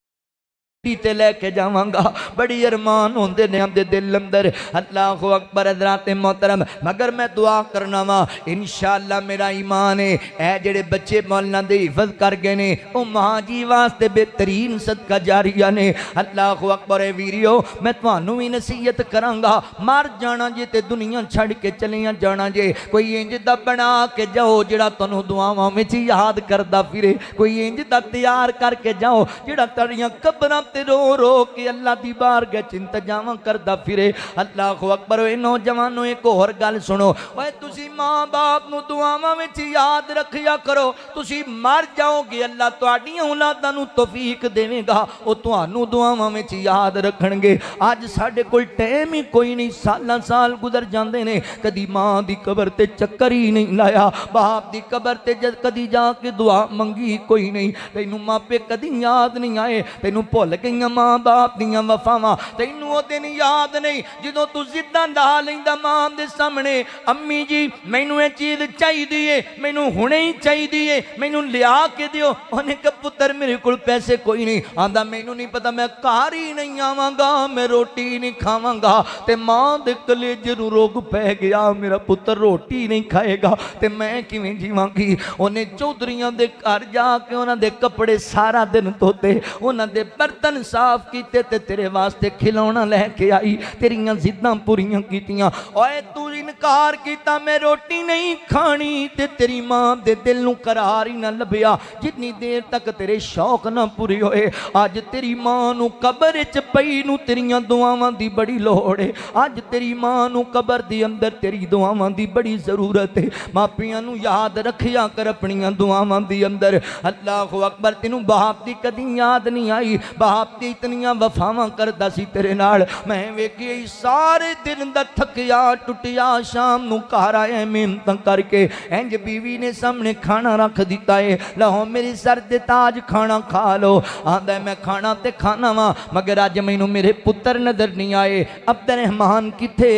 ते लेके जावांगा। बड़ी अरमान होंदे ने हमदे दिल अंदर। अल्लाहु अकबर हज़रात मोहतरम। मगर मैं दुआ करना वा इंशाअल्लाह मेरा ईमान है ए जेड़े बच्चे मौलाना दे हिफज कर गए ने ओ मां जी वास्ते बेहतरीन सदका जारिया ने। अल्लाहु अकबर है वीरियो, मैं तुहानू भी नसीहत करांगा, मर जाना जे ते दुनिया छड़ के चलियां जाना जे। कोई इंज दा बना के जाओ जेड़ा तुहानू दुआवां विच याद करदा फिरे। कोई इंज दा तैयार करके जाओ जेड़ा तेरियां कब्रां रो रो के अल्लाह दी बारगाह च इंतजाम करदा फिरे। अल्लाहु अकबर। नौजवानों एक होर गल सुनो, ओए तुसी मां बाप नूं दुआवां विच याद रखिया करो। तुसी मर जाओगे अल्लाह तुहाडीआं औलादां नूं तौफीक देवेगा, ओ तुहानू दुआवां विच याद रखणगे। अज साडे कोल टाइम ही कोई नहीं, सालां साल गुजर जांदे ने, कदी मां दी कबर ते चक्कर ही नहीं लाया, बाप दी कबर ते जद कदी जाके दुआ मंगी कोई नहीं। तैनू मापे कदी याद नहीं आए, तैनू भुल गईयां मां बाप दियां वफावां, तैनू ओ दिन याद नहीं जदों तू जिद्दां ला लैंदा मां दे सामने, अम्मी जी मैनू ये चीज़ चाहिदी है, मैनू हुणे ही चाहिदी है, मैनू लिया के दिओ। उन्हें कहा पुत्तर मेरे कोल पैसे कोई नहीं। आंदा मैनू नहीं पता, मैं घर ही नहीं आवांगा, मैं रोटी नहीं खावांगा। ते मां दे कलेजे नूं रोग पै गया, मेरा पुत्तर रोटी नहीं खाएगा ते मैं किवें जीवांगी। उन्हें चौधरियां दे घर जाके उन्हां दे कपड़े सारा दिन धोते, उन्हां दे बर्तन साफ कीते ते तेरे वास्ते खिलौना लैके आई, तेरियां जिद्दां पूरियां कीतियां। ओए तू इनकार कीता मैं रोटी नहीं खानी ते तेरी मां दे दिल नूं करार ही ना लभ्या जितनी देर तक तेरे शौक ना पूरे होए। अज तेरी मां नूं कबर च पई नूं तेरियां दुआवां दी बड़ी लोड़ है। अज तेरी मां नूं कबर दे अंदर तेरी दुआवां दी बड़ी जरूरत है। मापियां नूं याद रखिया कर अपनियां दुआवां दी अंदर। अल्लाहु अकबर। तैनूं बाप दी कदी याद नहीं आई, बाप दी इतनियां वफावां करदा सी तेरे नाल। मैं वेखिए सारे दिन दा थकिया टुटिया शाम नूं घर आया मेहनत करके, इंज बीवी ने सामने खाना रख दिता है, लो मेरे सर दे ताज खाना खा लो। आंदा मैं खाना ते खाना वा, मगर अज मैनू मेरे पुत्र नजर नहीं आए। अब्दुल रहमान किथे,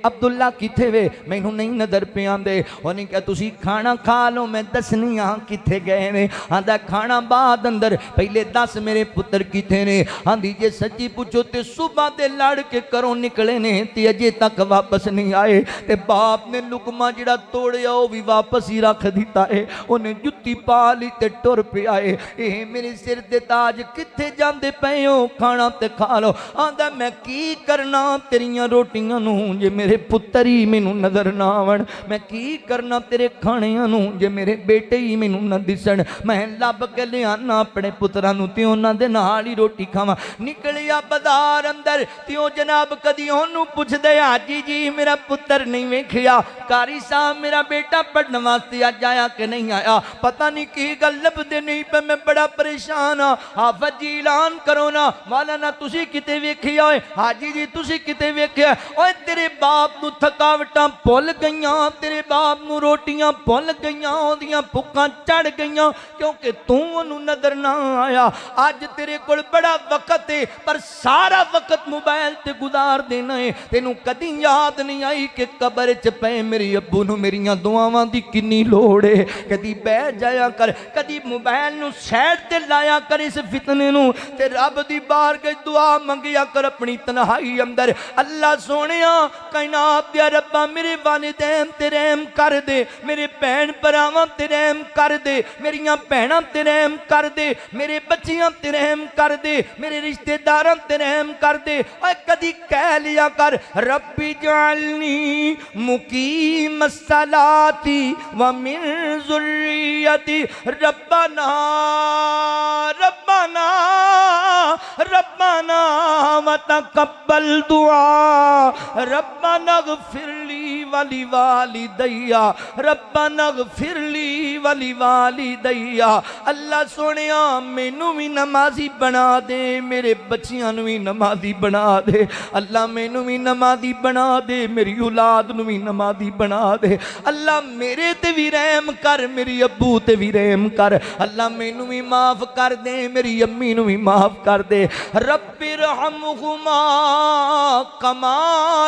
अब्दुल्ला किथे वे, मैनू नहीं नजर पे आंदे। उन्हें कहा तुसी खाना खा लो, मैं दसनी हाँ किथे गए ने। आंदा खाना बाद अंदर, पहले दस मेरे पुत्र किथे ने। ने। आंदी जे सच्ची पूछो तो सुबह दे लड़ के घरों निकले ने ते अजे तक वापस नहीं आए। ते बाप ने लुकमा जिहड़ा तोड़िया वो भी वापस ही रख दिता है। उन्हें जुत्ती पा ली ते टुर पिया है। ये मेरे सिर दे ताज कित्थे जांदे पए हो, खाना ते खा लो। आंदा मैं की करना तेरियां रोटियां नूं जे मेरे पुत्तर ही मैनू नजर ना आवन, मैं की करना तेरे खाणियां नूं जे मेरे बेटे ही मैनू न दिसन। मैं लभ के लियाना अपने पुत्रां नूं ते उन्हां दे नाल ही रोटी खावां। निकलिया बाजार अंदर ते ओ जनाब कदी ओनू पुछदे हाजी जी मेरा पुत्तर नहीं वेखिया, कारी साहब मेरा बेटा पढ़ने वास्ते अज आया कि नहीं आया, पता नहीं की गल लभदे नहीं पे, मैं बड़ा परेशान हाँ। हाफत जी ऐलान करो ना, मौलाना तुसी किते वेखिया होए, हाजी जी तुसी किते वेखिया। ओए तेरे बाप नू थकावटां भुल गईयां, तेरे बाप नू रोटियां भुल गईयां, ओदियां भुक्खां चढ़ गईयां क्योंकि तू ओनू नजर ना आया। अज तेरे कोल बड़ा वक्त है पर सारा वक्त मोबाइल ते गुजार देना है। तेनू कदी याद नहीं आई कि कबर च पे मेरे अब्बू नू मेरियां दुआवां दी किन्नी लोड़ है। कदी बह जाया कर, कदी मोबाइल नू साइड ते लाया कर इस फितने नू ते रब दी बारगाह दुआ मंगिया कर अपनी तन्हाई अंदर। अल्लाह सोहणिया कायनात दे रब्बा मेरे वालिदैन ते रहम कर दे, मेरे भैन भरावां ते रहम कर दे, मेरियां भैणां ते रहम कर दे, मेरे बच्चियां ते रहम कर दे, मेरे रिश्तेदारां ते रहम कर दे। ओए कदी कह लिया कर रब्बी जालनी मुकीम सलाती व मिन ज़ुर्रियती, रब्बना रब्बना रब्बना व तक़ब्बल दुआ, रब्बना ग़फ़िरली वली वालिदैया, रब्बना ग़फ़िरली वली वालिदैया। अल्लाह सोहणिया मैनू भी नमाजी बना दे, मेरे बच्चियां नू भी नमाजी बना दे। अल्लाह मैनू भी नमाजी बना दे, मेरी औलाद नू भी नमाजी बना दे। अल्लाह मेरे ते भी रहम कर, मेरी अब्बू ते भी रहम कर। अल्लाह मैनू भी माफ कर दे, मेरी अम्मी नू भी माफ कर दे। रब्बिरहमुहुमा कमा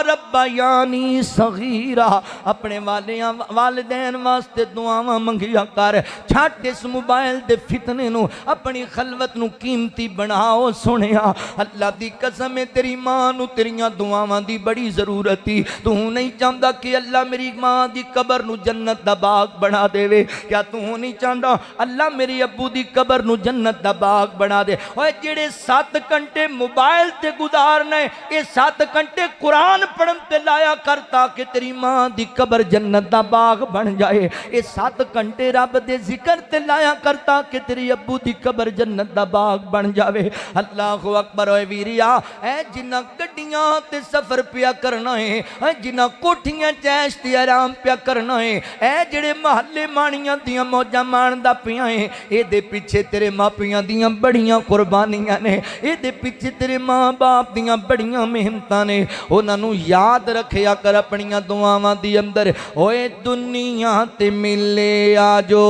रब्बयानी सगीरा। अपने वालिदैन वास्ते दुआवां मंगिया कर। छट इस मोबाइल दे फितने नू, अपनी खलवत नू कीमती बनाओ। सुनिया अल्लाह दी कसम है तेरी मां नू तेरियां दुआवां दी बड़ी जरूरत थी। तू नहीं चाहता कि अल्लाह मेरी मां दी कबर नू जन्नत दा बाग बना देवे? क्या तू नहीं चाहता अल्लाह मेरी अब्बू दी कबर नू जन्नत दा बाग बना दे? ओए जेड़े 7 घंटे मोबाइल ते गुजारने, ये 7 घंटे कुरान पढ़न ते लाया कर ताकि तेरी मां दी कबर जन्नत दा बाग बन जाए। ये 7 घंटे रब दे जिक्र ते लाया कर ताकि तेरी अब्बू दी कबर जन्नत दा बाग बन जावे। अल्लाह अकबर। ओए वीरिया ऐ जिन्ना गड्डियां ते सफर पिया करना है, ऐ जिन्ना कोठियां चैश ते आराम पिया करना है, ऐ जेड़े महल्ले माणियां दियां मौजां माणदा पिया है, इहदे पिछे तेरे मापियां दियां बड़ियां कुर्बानियां ने, इहदे पिछे तेरे मां बाप दियां बड़ियां मेहनतां ने। उन्हां नूं याद रखिया कर अपनियां दुआवां दी अंदर। ओए दुनिया ते मिले आजो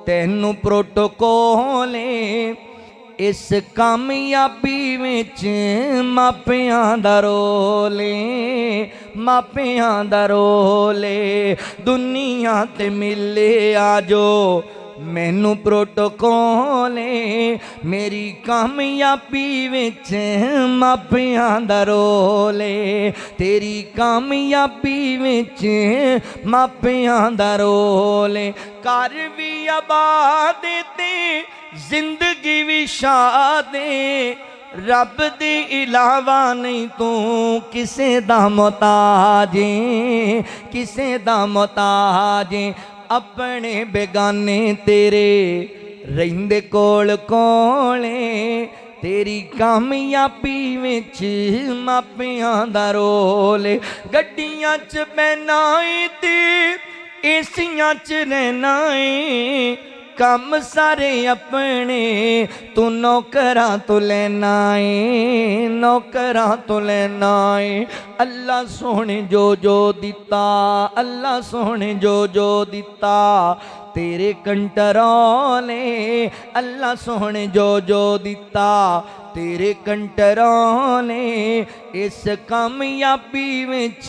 तेनू प्रोटोकॉल इस कामयाबी विच मापियां दा रोल, मापियां दा रोल। दुनिया ते मिले आजो मैनू प्रोटोकॉल मेरी कामयाबी विच मापियां दा रोल, तेरी कामयाबी विच मापियां दा रोल। घर भी आबाद ते जिंदगी भी शाद, रब दे इलावा नहीं तू किसे दा मोहताज, किसे दा मोहताज। अपने बेगाने तेरे रहिंदे कोल कोले, तेरी कामयाबी विच मापियां दा रोल। गड्डियां च बहना ते एसियां च रहना है, कम सारे अपने तू नौकरां तो लेना है, नौकरां तो लेना है। अल्लाह सोहने जो जो दिता, अल्लाह सोहने जो जो दिता तेरे कंट्रोल, अल्लाह सोहने जो जो दिता तेरे कंटरों ने इस कामयाबी विच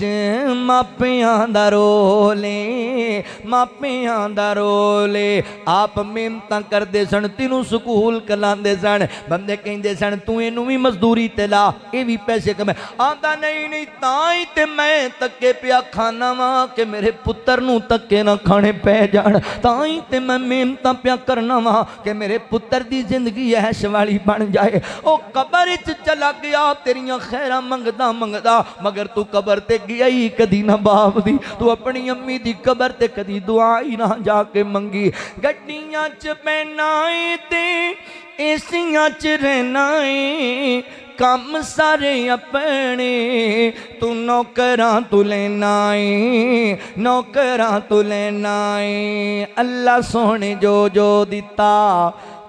मापियां दा रोल है, मापियां दा रोल है। आप मेहनतां करदे सन, तेनू स्कूल कलांदे सन, बंदे कहंदे सन तू इनू भी मजदूरी ते ला, ये भी पैसे कमा। आंदा नहीं नहीं तां ही ते मैं तक्के पिया खाना वा कि मेरे पुत्तर नू तक्के ना खाने पै जाण, तां ही ते मैं मेहनतां पिया करना वा कि मेरे पुत्तर दी जिंदगी ऐश वाली बन जाए। ओ कबर च चला गया तेरियां खैरां मंगदा मंगदा, मगर तू कबर ते गया ही कदी ना बाप दी, तू अपनी अम्मी दी कबर ते कदी दुआ ही ना जाके मंगी। गड्डियां च पैना ते एसियां च रहना है, कम सारे अपने तू नौकरां तू लेना है, नौकरां तू लेना है। अल्लाह सोने जो जो दिता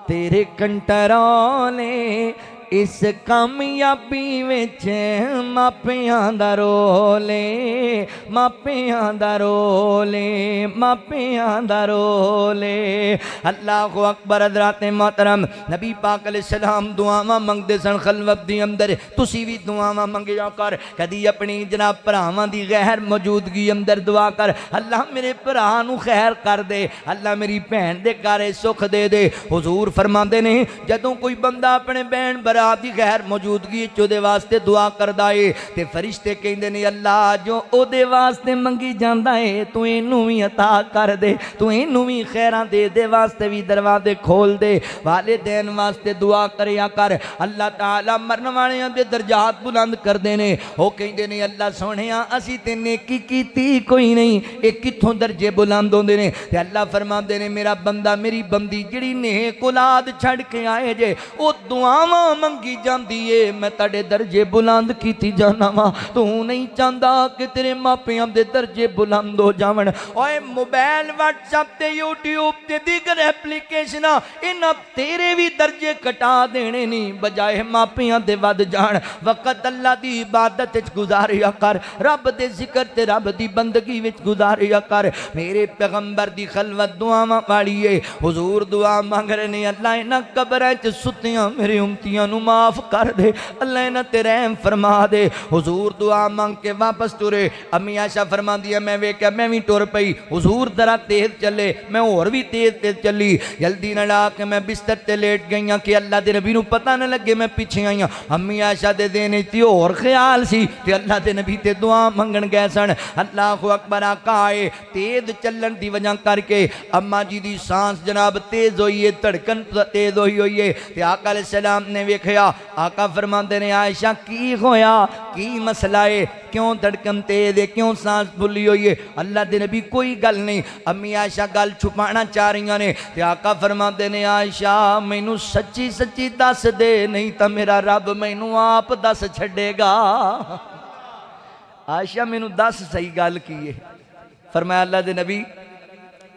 तेरे कंटरों ने इस कामयाबी विच मापियां दा रोल है, मापियां दा रोल है, मापियां दा रोल है। अल्लाहु अकबर। हज़रत मोहतरम नबी पाक अलैहिस्सलाम दुआवां मंगदे सन खलवत दी अंदर, तुसी भी दुआवां मंगिया कर। कदी अपनी जनाब भरावां दी गैर मौजूदगी अंदर दुआ कर, अल्लाह मेरे भरा नू खैर कर दे, अल्लाह मेरी भैन दे घर सुख दे दे। हुजूर फरमांदे ने जदों कोई बंदा अपने भैन भरा दी गैर मौजूदगी चोदे वास्ते दुआ करदा है ते फरिश्ते कहंदे ने अल्लाह जो ओदे वास्ते मंगी जांदा है तू इनू भी अता कर दे, तू इनू भी खैरां दे दे वास्ते भी दरवाजे खोल दे। वालिदैन वास्ते दुआ करया कर, अल्लाह ताला मरन वालियां दे दरजात बुलंद करदे ने। ओ कहंदे ने अल्लाह सोहणिया असीं ते नेकी कीती कोई नहीं, ये कित्थों दर्जे बुलंद होंदे ने। ते अल्लाह फरमांदे ने मेरा बंदा मेरी बंदी जिहड़ी नेक औलाद छड़ के आए जे ओ दुआवां मंगी जाती है, मैं तेरे दर्जे बुलंद कीती जाना वा। तू नहीं चाहता कि तेरे मापियां दे दर्जे बुलंद हो जावन। ओए मोबाइल व्हाट्सएप ते यूट्यूब ते दीगर एप्लीकेशन इन्हां तेरे भी दर्जे कटा देने नहीं, बजाए मापियां दे वध जान। वक्त अल्लाह दी इबादत विच गुजारिया कर, रब दे जिक्र ते रब दी बंदगी विच गुजारिया कर। मेरे पैगंबर दी खलवत दुआवां वाली है। हुजूर दुआ मंग रहे ने अल्लाह इन्हां कबरां च सुतियां मेरे उम्मतियां नू माफ कर दे, अल्लाह इन्हां ते रहम फरमा दे। हुजूर दुआ मंग के वापस तुरे। अम्मी आयशा फरमांदी है मैं वेख्या मैं भी टुर पई, हुजूर जरा तेज चले, मैं होर भी तेज तेज चली। जल्दी न ला के मैं बिस्तर ते लेट गई कि अल्लाह दे नबी नू पता न लगे मैं पिछे आई। अम्मी आयशा दे देने ते होर ख्याल सी ते अल्लाह दे नबी ते दुआ मंगण गए सन। अल्लाहु अकबर। आका आए तेज चलन दी वजह करके अम्मा जी दी सांस जनाब तेज होई है, धड़कन तेज होई है। ते आका अलैहिस्सलाम ने वेख्या, आका फरमाते ने आयशा की होया, की मसला है, क्यों धड़कन तेज है, क्यों सांस फुली हुई है। अल्लाह दे नबी कोई गल नहीं। अम्मी आयशा गल छुपाना चाह रही ने ते आका फरमाते ने आयशा मैनू सच्ची सच्ची दस दे, नहीं तो मेरा रब मैनू आप दस छड़ेगा। आयशा मैनू दस सही गल की है। फरमाया अल्लाह दे नबी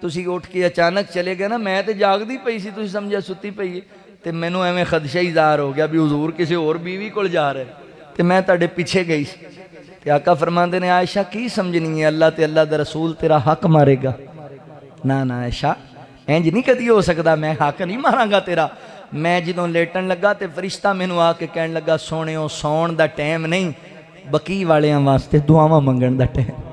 तुसी उठ के अचानक चले गए ना, मैं तो जागदी पई सी, तुसी समझिया सुती पई है, तो मैनू एवं खदशा ही ज़ाहिर हो गया भी हुजूर किसी और बीवी को जा रहे, तो मैं तुहाडे पिछे गई। तो आका फरमाते ने आयशा की समझनी है, अल्लाह ते अल्लाह दा रसूल तेरा हक मारेगा। ना ना आयशा इंज नहीं कदी हो सकता, मैं हक नहीं मारांगा तेरा। मैं जदों लेटन लगा तो फरिश्ता मैनू आके कहन लगा सोने सौण दा टाइम नहीं, बकी वालियां वास्ते दुआवां मंगण दा टाइम।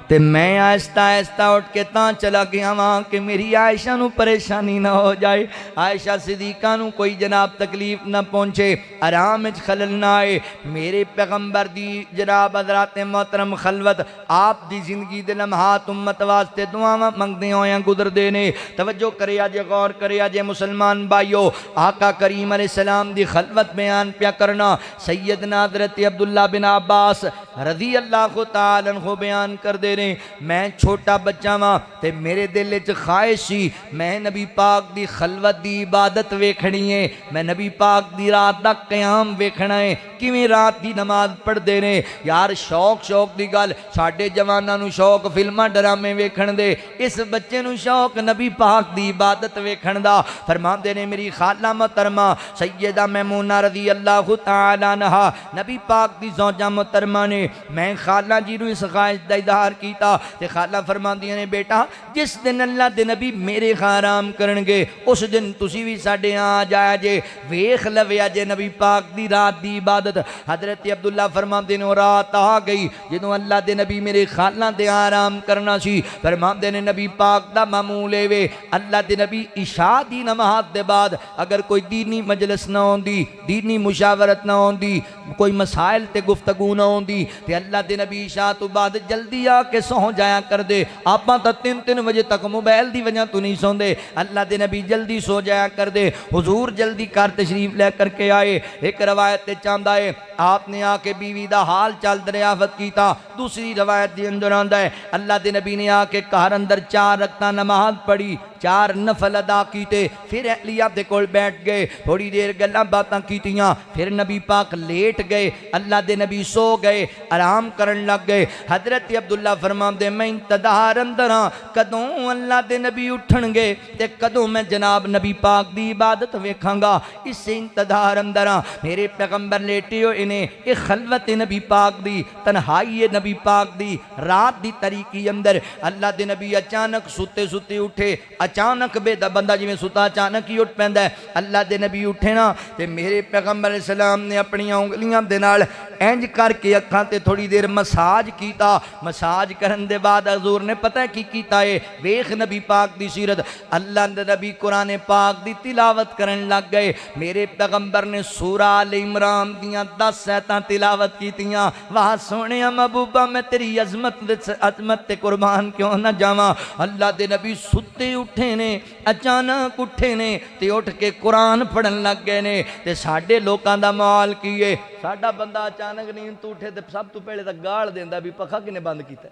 ते मैं आहिस्ता आहिस्ता उठ के तां चला गया वहाँ कि मेरी आयशा नू परेशानी ना हो जाए, आयशा सिद्दीका नू कोई जनाब तकलीफ ना पहुँचे, आराम च खलल ना आए। मेरे पैगंबर दी जनाब हज़रत मोहतरम खलवत आप दी जिंदगी दे लम्हात उम्मत वास्ते दुआवां मंगदे होया गुजरदे ने। तवज्जो करे जे, गौर करे जे मुसलमान भाइयों, आका करीम अलैहिस्सलाम दी खलवत बयान पिया करना। सैयदना हज़रत अब्दुल्ला बिन अब्बास रज़ी अल्लाह तआला अन्हु बयान कर दे। मैं छोटा बच्चा वां ते मेरे दिल च ख्वाहिश सी मैं नबी पाक दी खलवत दी इबादत वेखनी है, मैं नबी पाक दी रात दा क़याम वेखना है, किवें रात दी नमाज पढ़दे ने। यार शौक शौक दी गल, साडे जवानां नूं शौक फिल्मां ड्रामे वेखण दे, इस बच्चे नूं शौक नबी पाक दी इबादत वेखण दा। फरमांदे ने मेरी खाला मोहतरमा सैयदा मैमूना रज़ी अल्लाह तआला अन्हा नबी पाक दी ज़ौजा मोहतरमा ने मैं खाला जी नूं इस ख्वाहिश दा इज़हार कीता ते खाला फरमांदियां ने बेटा जिस दिन अल्लाह दे नबी मेरे खां आराम करनगे उस दिन तुसी भी साडे आ जाया जे वेख लविया जे नबी पाक दी रात दी इबादत। हजरत अब्दुल्ला फरमांदे ने रात आ गई जदों अल्लाह दे नबी मेरे खाला दे आराम करना सी। फरमांदे ने नबी पाक दा मामूल है वे अल्लाह दे नबी इशा दी नमाज दे बाद अगर कोई दीनी मजलिस ना होंदी दीनी मुशावरत ना होंदी कोई मसाइल ते गुफ्तगू ना होंदी ते अल्लाह दे नबी इशा तो बाद जल्दी आके सौ जाया कर दे। आपां तां 3-3 बजे तक मोबाइल दी वजह तो नहीं सौंदे, अल्लाह दे नबी जल्दी सो जाया कर दे। हुजूर जल्दी घर तशरीफ ले करके आए। एक रवायत ते चांदा है आपने आके बीवी दा हाल चाल दरियाफत कीता। दूसरी रवायत के अंदर आंदा है अल्लाह दे नबी ने आके घर अंदर 4 रकअत नमाज पढ़ी, 4 नफल अदा कीते, फिर अहलिया दे कोल बैठ गए, थोड़ी देर गल्लां बातां कीतियां, फिर नबी पाक लेट गए, अल्लाह दे नबी सो गए, आराम करन लग गए। हजरत अब्दुल्ला फरमांदे मैं इंतजार अंदर हां कदों अल्लाह दे नबी उठणगे ते कदों मैं जनाब नबी पाक दी इबादत वेखांगा। इस इंतजार अंदर हां मेरे पैगंबर लेटे होए ने। ये खलवत नबी पाक दी, तन्हाई नबी पाक दी, रात दी तरीकी अंदर अल्लाह दे नबी अचानक सुते सुते उठे। अचानक बेदा बंदा जिवें सुता अचानक ही उठ पैंदा है। अल्लाह दे नबी उठे ना ते मेरे पैगंबर सलाम ने अपनी उंगलियां दे नाल इंज करके अखां ते थोड़ी देर मसाज कीता। मसाज करन दे बाद हजूर ने पता की कीता है वेख नबी पाक दी सीरत। अल्लाह दे नबी कुरान पाक दी तिलावत करन लग गए। मेरे पैगंबर ने सूरा अल इमरान दियां 10 आयतां तिलावत कीतियां। वाह सोहणिया महबूबा मैं तेरी अजमत ते कुर्बान क्यों ना जावां। अल्लाह दे नबी सुते उठे ने, अचानक उठे ने ते उठ के कुरान पढ़न लग गए ने। ते साडे लोकां दा माल की है, साडा बंदा अचानक नींद तो उठे तो सब तो पहले तो गाल देंदा भी पखा किने बंद किया,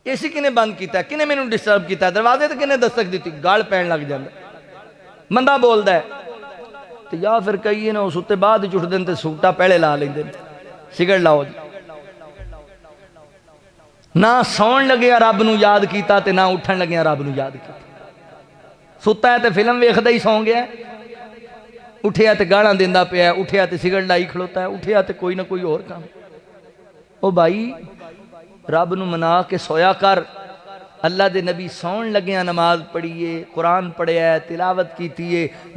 एसी किने बंद किया, किने मैनू डिस्टर्ब किया, दरवाजे तो किने दस्तक दी, गाल पैन लग जाता। बंदा बोलता है तो या फिर कई ना उस उत्ते बाद उठ दें तो सूटा पहले ला लेंगे। सिगरेट लाओ जी, ना सौन लगे रब नू याद किया ते ना उठन लगे रब नू याद किया। सुता है तो फिल्म वेखदा ही सौ गया, उठिया तो गालां देंदा पिया, उठिया तो सिगरेट लाई खड़ोता है, उठिया तो कोई ना कोई और काम। ओ भाई रब नू मना के सोया कर। अल्लाह दे नबी सौन लग्या नमाज पढ़िए, कुरान पढ़िया, तिलावत कीती,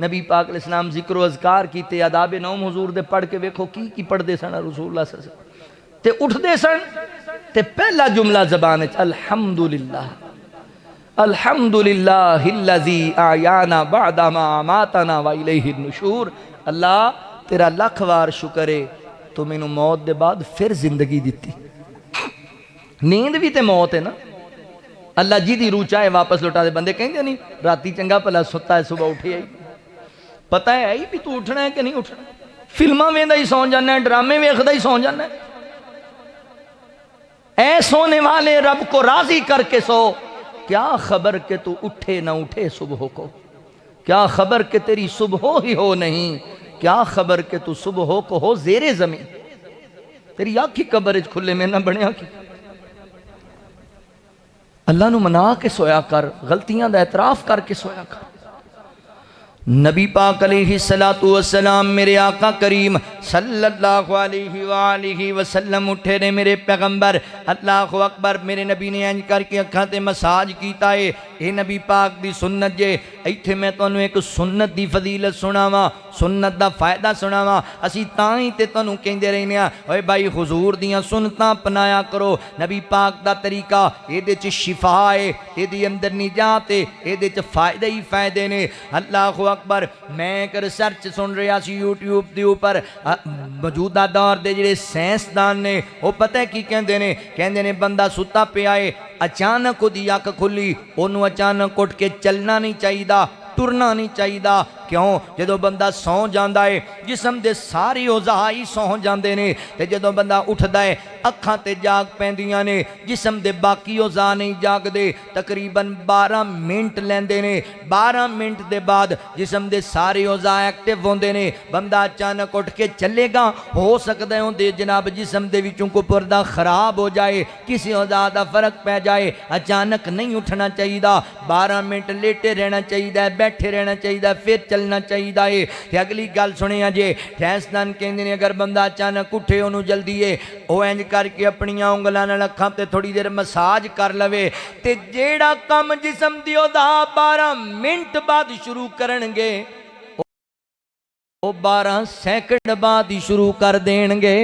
नबी पाक अलैहि सलाम जिक्र अज़कार कीते, आदाब नौम हुजूर दे पढ़ के वेखो की पढ़ते सन रसूलुल्लाह सल्लल्लाहु अलैहि वसल्लम। ते उठते सन ते पहला जुमला जबान अल्हम्दुलिल्लाह अल्हम्दुलिल्लाहिल्लज़ी आयाना बअदा मा अमातना व इलैहि नुशूर। अल्लाह तेरा लख वार शुक्र है तो मैनू मौत दे बाद फिर जिंदगी दी। नींद भी तो मौत है ना। अल्लाह जी दी रूह चाहे वापस लौटा दे। बंदे कहते नहीं राती चंगा भला सुता है सुबह उठे आई, पता है भी तू उठना है कि नहीं उठना। फिल्मां वेंदा ही सौ जाना है, ड्रामे वेखदा ही सौ जाना है। ऐ सोने वाले रब को राजी करके सो, क्या खबर के तू उठे ना उठे सुबह को, क्या खबर के तेरी सुबह ही हो नहीं, क्या खबर के तू सुबह को हो जेरे जमीन, तेरी आखी कबर खुले में ना बने की। अल्लाह नू मना के सोया कर, गलतियां दा एतराफ करके सोया कर। नबी पाक अलैहिस्सलातु वस्सलाम मेरे आका करीम सल्लल्लाहु अलैहि वसल्लम उठे ने। मेरे पैगंबर अल्लाहु अकबर, मेरे नबी ने इंज करके अखां ते मसाज कीता है। ये नबी पाक दी सुन्नत जे। इत्थे मैं तुहानू एक सुन्नत दी फजीलत सुनावां, सुन्नत दा फायदा सुनावां। असी तां ही ते तुहानू कहंदे रहने आ ओए भाई हुजूर दियां सुन्नतां अपनाया करो। नबी पाक दा तरीका इहदे च शिफा है, इहदे अंदर निजात है, इहदे च फायदे ही फायदे ने। अल्लाहु अकबर। मैं एक रिसर्च सुन रहा सी यूट्यूब के उपर, मौजूदा दौर के जिहड़े साइंसदान ने वो पता है की कहंदे ने बंदा सुता पिया है, अचानक उहदी अख खुली, उन्होंने अचानक उठ के चलना नहीं चाहिए, टुरना नहीं चाहिए। क्यों? जो बंदा सौ जाता है जिसम के सारे औज़ा ही सौ जाते हैं, तो जो बंदा उठता है अखां ते जाग पैंदियां ने, जिसम के बाकी औज़ा नहीं जागते। तकरीबन 12 मिनट लेंदे ने, 12 मिनट के बाद जिसम के सारे औज़ा एक्टिव होंदे ने। बंदा अचानक उठ के चलेगा, हो सकता है उहदे जनाब जिसम के विचों कोई पुरदा खराब हो जाए, किसी औज़ा का फर्क पै जाए। अचानक नहीं उठना चाहिए, 12 मिनट लेटे रहना चाहिए, बैठे रहना चाहिए, फिर चल चलना चाहिए है। ते अगली गल सुनिया जे, साइंसदान कहते हैं अगर बंदा अचानक उठे उन्होंने जल्दी है वह इंज करके अपनिया उंगलों नाल अखां ते थोड़ी देर मसाज कर लवे ते जेड़ा काम जिसम दी 12 मिनट बाद शुरू करनगे वो 12 सैकंड बाद ही शुरू कर देंगे।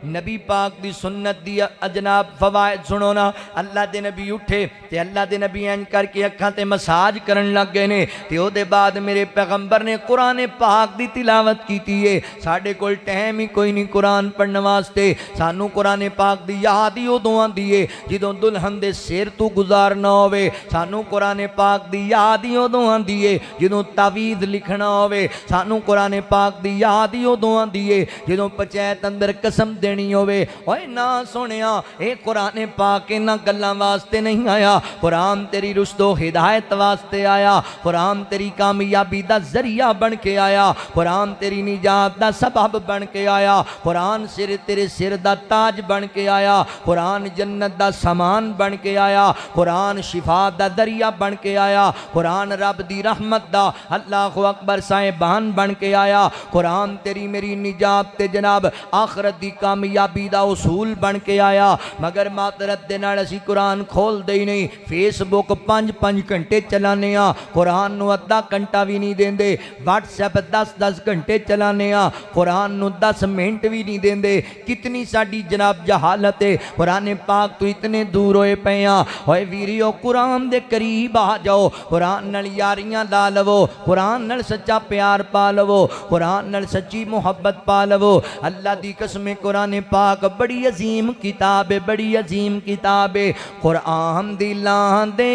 नबी पाक दी सुन्नत दी अजनाब फवायद सुनो ना। अल्लाह दे नबी उठे ते अल्लाह दे नबी इंज करके अखां ते मसाज करन लग गए ने ते ओदे बाद मेरे पैगंबर ने कुरान पाक दी तिलावत कीती है। साडे कोल टाइम ही कोई नहीं कुरान पढ़ने वास्ते। सानू कुरान पाक दी याद ही उदों आंदी है जदों दुल्हन दे सिर तो गुजारना होवे। सानू कुरान पाक दी याद ही उदों आंदी है जदों तावीज़ लिखना होवे। सानू कुरान पाक दी याद ही उदों आंदी है जदों पंचायत अंदर कसम देनी होवे। ओए ना सुनिया ये कुरान पाक इन्हां गल्लां वास्ते नहीं आया। कुरान तेरी रुश्दो हिदायत वास्ते आया। कुरान तेरी कामयाबी दा जरिया बन के आया। कुरान तेरी निजात दा सबब बन के आया। कुरान तेरे सिर दा ताज बन के आया। कुरान जन्नत दा सामान बन के आया। कुरान शिफा दा दरिया बन के आया। कुरान रब दी रहमत दा अल्लाहु अकबर साहिबान बन के आया। कुरान तेरी मेरी निजात ते जनाब आखरत दी कामयाबी दा उसूल बन के आया। मगर मातरत दे नाल असी कुरान खोल दे ही नहीं। फेसबुक 5-5 घंटे चलाने आ, कुरान नू अद्धा घंटा भी नहीं देंदे। व्हाट्सएप 10-10 घंटे चलाने आ, कुरान नू 10 मिनट भी नहीं देंदे। कितनी साडी जनाब जहालत है। कुरान पाक तो इतने दूर होए पे आ। ओए वीरियो कुरान दे करीब आ जाओ। कुरान नाल यारियां ला लवो। कुरान नाल सच्चा प्यार पा लवो। कुरान नाल सच्ची मुहब्बत पा लवो। अल्लाह दी कसम कुरान पाक बड़ी अजीम किताब है, बड़ी अजीम किताब है। कुरान दिलां दे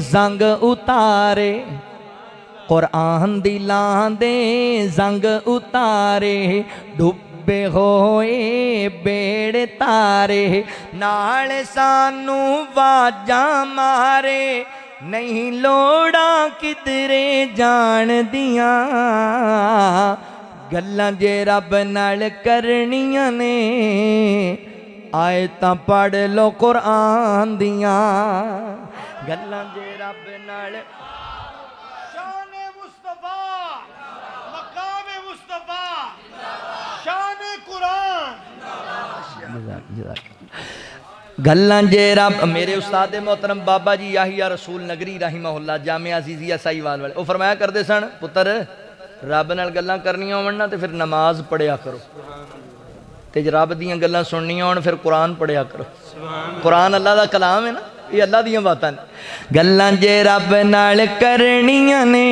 जंग उतारे, कुरान दिलां दे जंग उतारे, डुबे होए बेड़े तारे, नाल सानू वाजा मारे, नहीं लोड़ा किधरे जान दियां, गल्लां जे रब नाल करनियां ने, आए तां पढ़ लो कुरान दियां, गल्लां जे रब नाल। शान मुस्तफा, मकाम मुस्तफा, शान कुरान। गल्लां जे रब। मेरे उस्ताद मोहतरम बाबा जी याहिया रसूल नगरी रहीमहुल्लाह जामिया अज़ीज़िया साहिवाल वाले, वो फरमाया करते सन, पुत्र रब नाल गल्लां करनियां होण ना ते फिर नमाज पढ़िया करो, ते रब दीयां गल्लां सुननियां होण फिर कुरान पढ़िया करो। कुरान अल्लाह दा कलाम है ना, ये अल्लाह दीयां बातां ने। गल्लां जे रब नाल करनियां ने,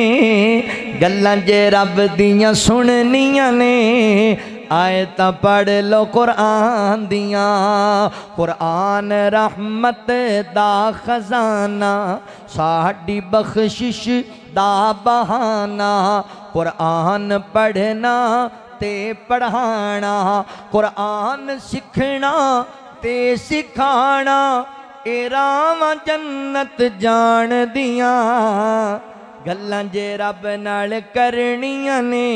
गल्लां जे रब दीयां सुननियां ने, आए तां पढ़ लो कुरान दियां। कुरान रहमत दा खजाना, साडी बख्शिश दा बहाना, कुरान पढ़ना ते पढ़ाना, कुरान सीखना ते सिखाना, ए रावां जन्नत जान दियां, गल्लां जे रब नाल करनियां ने,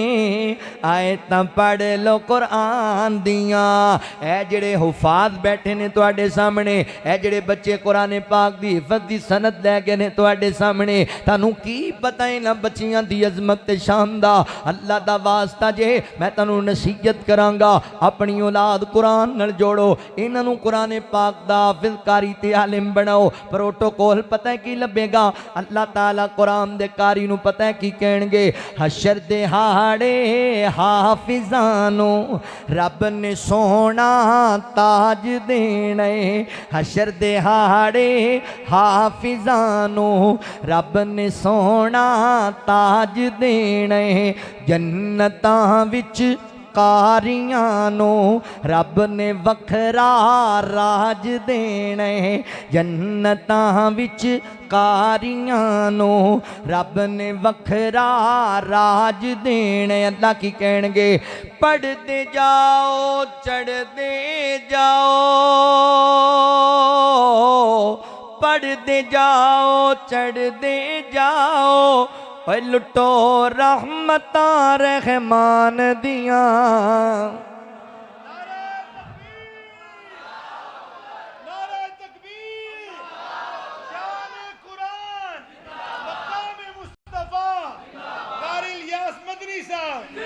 आए तां पढ़ लो कुरान दियां। ऐ जेड़े हुफाज बैठे ने तुहाडे सामने, ऐ जेड़े बच्चे कुरान पाक दी हिफज दी सनद लै गए ने तुहाडे सामने, तानू की पता इन्हां बच्चियां दी अजमत ते शान दा। अल्लाह दा वास्ता जे मैं तानू नसीहत करांगा, अपनी औलाद कुरान नाल जोड़ो, इन्हां नू कुरान पाक दा हाफिज कारी ते आलिम बनाओ। प्रोटोकॉल पता है की लभेगा? अल्लाह ताला कुरान दे कारी नू पता है की कहणगे? हशर दिहाड़े हाफिजानू रब ने सोना ताज देने, हशर दिहाड़े हाफिजानू रब ने सोना ताज देने, जन्नतां विच कारियां नू रब ने वखरा राज देने, जन्नतां विच कारियां नू रब ने वखरा राज देने। अल्लाह की कहणगे? पढ़ते जाओ चढ़ते जाओ, पढ़ते जाओ चढ़ते जाओ, लुटो रहमतां रहमान दियां। नारे तकबीर, शान कुरान, मकाम मुस्तफा,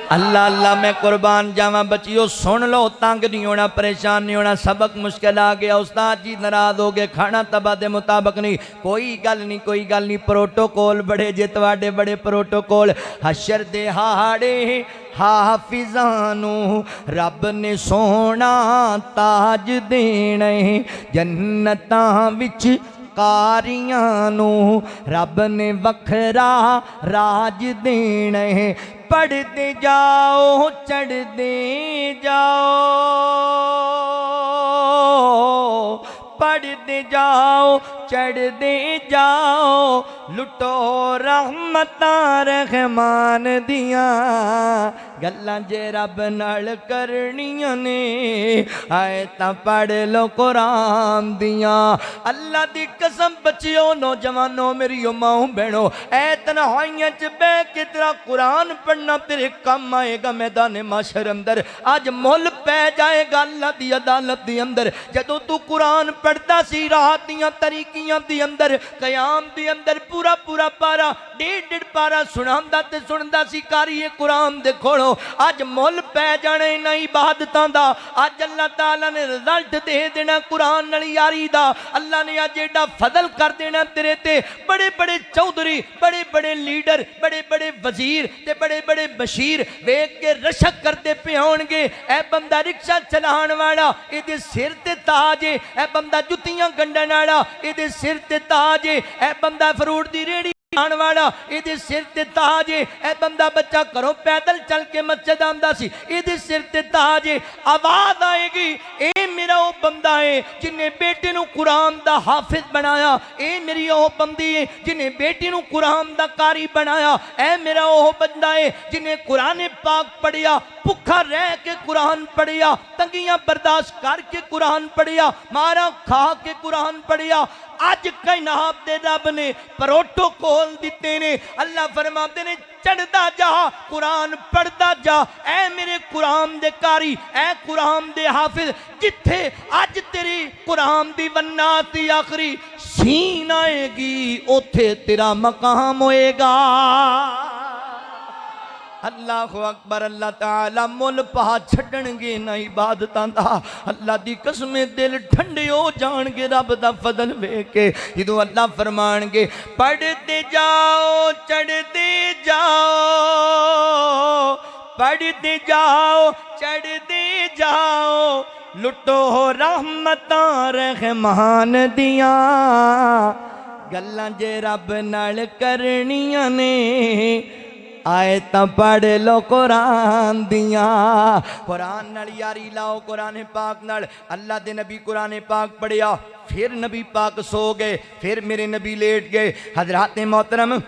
अल्लाह अल्लाह मैं कुर्बान जावा। बच्चियों सुन लो, तंग नहीं होना, परेशान नहीं होना। सबक मुश्किल आ गया, उस्ताद जी नाराज हो गए, खाना तबा दे मुताबिक नहीं। कोई गल नहीं, कोई गल नहीं। प्रोटोकॉल बड़े जे तुहाडे, बड़े प्रोटोकॉल। हशर दे हाड़े हाफिजानू रब ने सोना ताज देने, जन्नतां विच कारियां नू रब ने वखरा राज देने। पढ़ते जाओ चढ़ते जाओ, पढ़ते जाओ चढ़ते जाओ, लुटो रहमतां रहमान दियां। गल्लां जे रब नाल करनियां ने, आए तां पढ़ लो कुरान दियां। अल्लाह दी कसम बच्चियो, नौजवानों, मेरी माओ बहनों, ऐ तन्हाइयां च बह के तेरा कुरान पढ़ना तेरे काम आएगा मैदान माशर अंदर। आज मुल पै जाएगा अल्लाह दी अदालत दी अंदर। जदों तू कुरान पढ़दा सी रात दियां तरीकियां दी अंदर, कयाम दी अंदर पूरा पूरा पारा, डेढ़ पारा सुनांदा ते सुनदा सी कारी कुरान दे खोलो। अज मुल पै जाने इन्हां इबादतां दा। अज अल्लाह ताला ने रिजल्ट दे देना कुरान नाल यारी दा। अल्लाह ने अज एडा फजल कर देना तेरे ते। बड़े बड़े चौधरी, बड़े बड़े लीडर, बड़े बड़े वजीर ते बड़े बड़े बशीर वेख के रशक करते पे होणगे। ऐ बंदा रिक्शा चलाण वाला, इहदे सिर ते ताज है। ऐ बंदा जुत्तियां गंढण वाला, इहदे सिर ते ताज है। ऐ बंदा फ्रूट दी रेड़ी आने वाला, इहदे सिर ते ताज है। ऐ बंदा बच्चा घरों पैदल चल के मस्जिद आंदा सी, इहदे सिर ते ताज है। आवाज आएगी, ए मेरा वो बंदा है जिन्हें बेटे नू कुरान दा हाफिज बनाया। ए मेरी वो बंदी है जिन्हें बेटी नू कुरान दा कारी बनाया। ए मेरा वो बंदा है जिन्हें कुरान पाक पढ़िया, भुखा रह के कुरान पढ़िया, तंगियां बर्दाश्त करके कुरान पढ़िया, मारा खा के कुरान पढ़िया। अज कायनात दे रब ने प्रोटोकॉल दिते ने। अल्लाह फरमाते ने चढ़दा जा, कुरान पढ़दा जा। ऐ मेरे कुरान दे कारी, ऐ कुरान दे हाफिज, जिथे अज तेरी कुरान दी वन्नात दी आखिरी सीन आएगी, उथे तेरा मकाम होएगा। अल्लाह अकबर। अल्लाह ताला मुल पा छड़नगे ना इबादतां दा। अल्लाह दी कसमें दिल ठंडे हो जाणगे रब दा फजल वेख के। जदों अल्लाह फरमाणगे पढ़ते जाओ चढ़ते जाओ, पढ़ते जाओ चढ़ते जाओ, लुटो रहमतां रहमान दियां। गल्लां जे रब नाल करनियां ने, आए तां पढ़ लो कुरान दियां। कुरान नाल यारी लाओ, कुरान पाक नाल। अल्लाह दे नबी कुरान पाक पढ़िया, फिर नबी पाक सो गए, फिर मेरे नबी लेट गए। हजरात मोहतरम,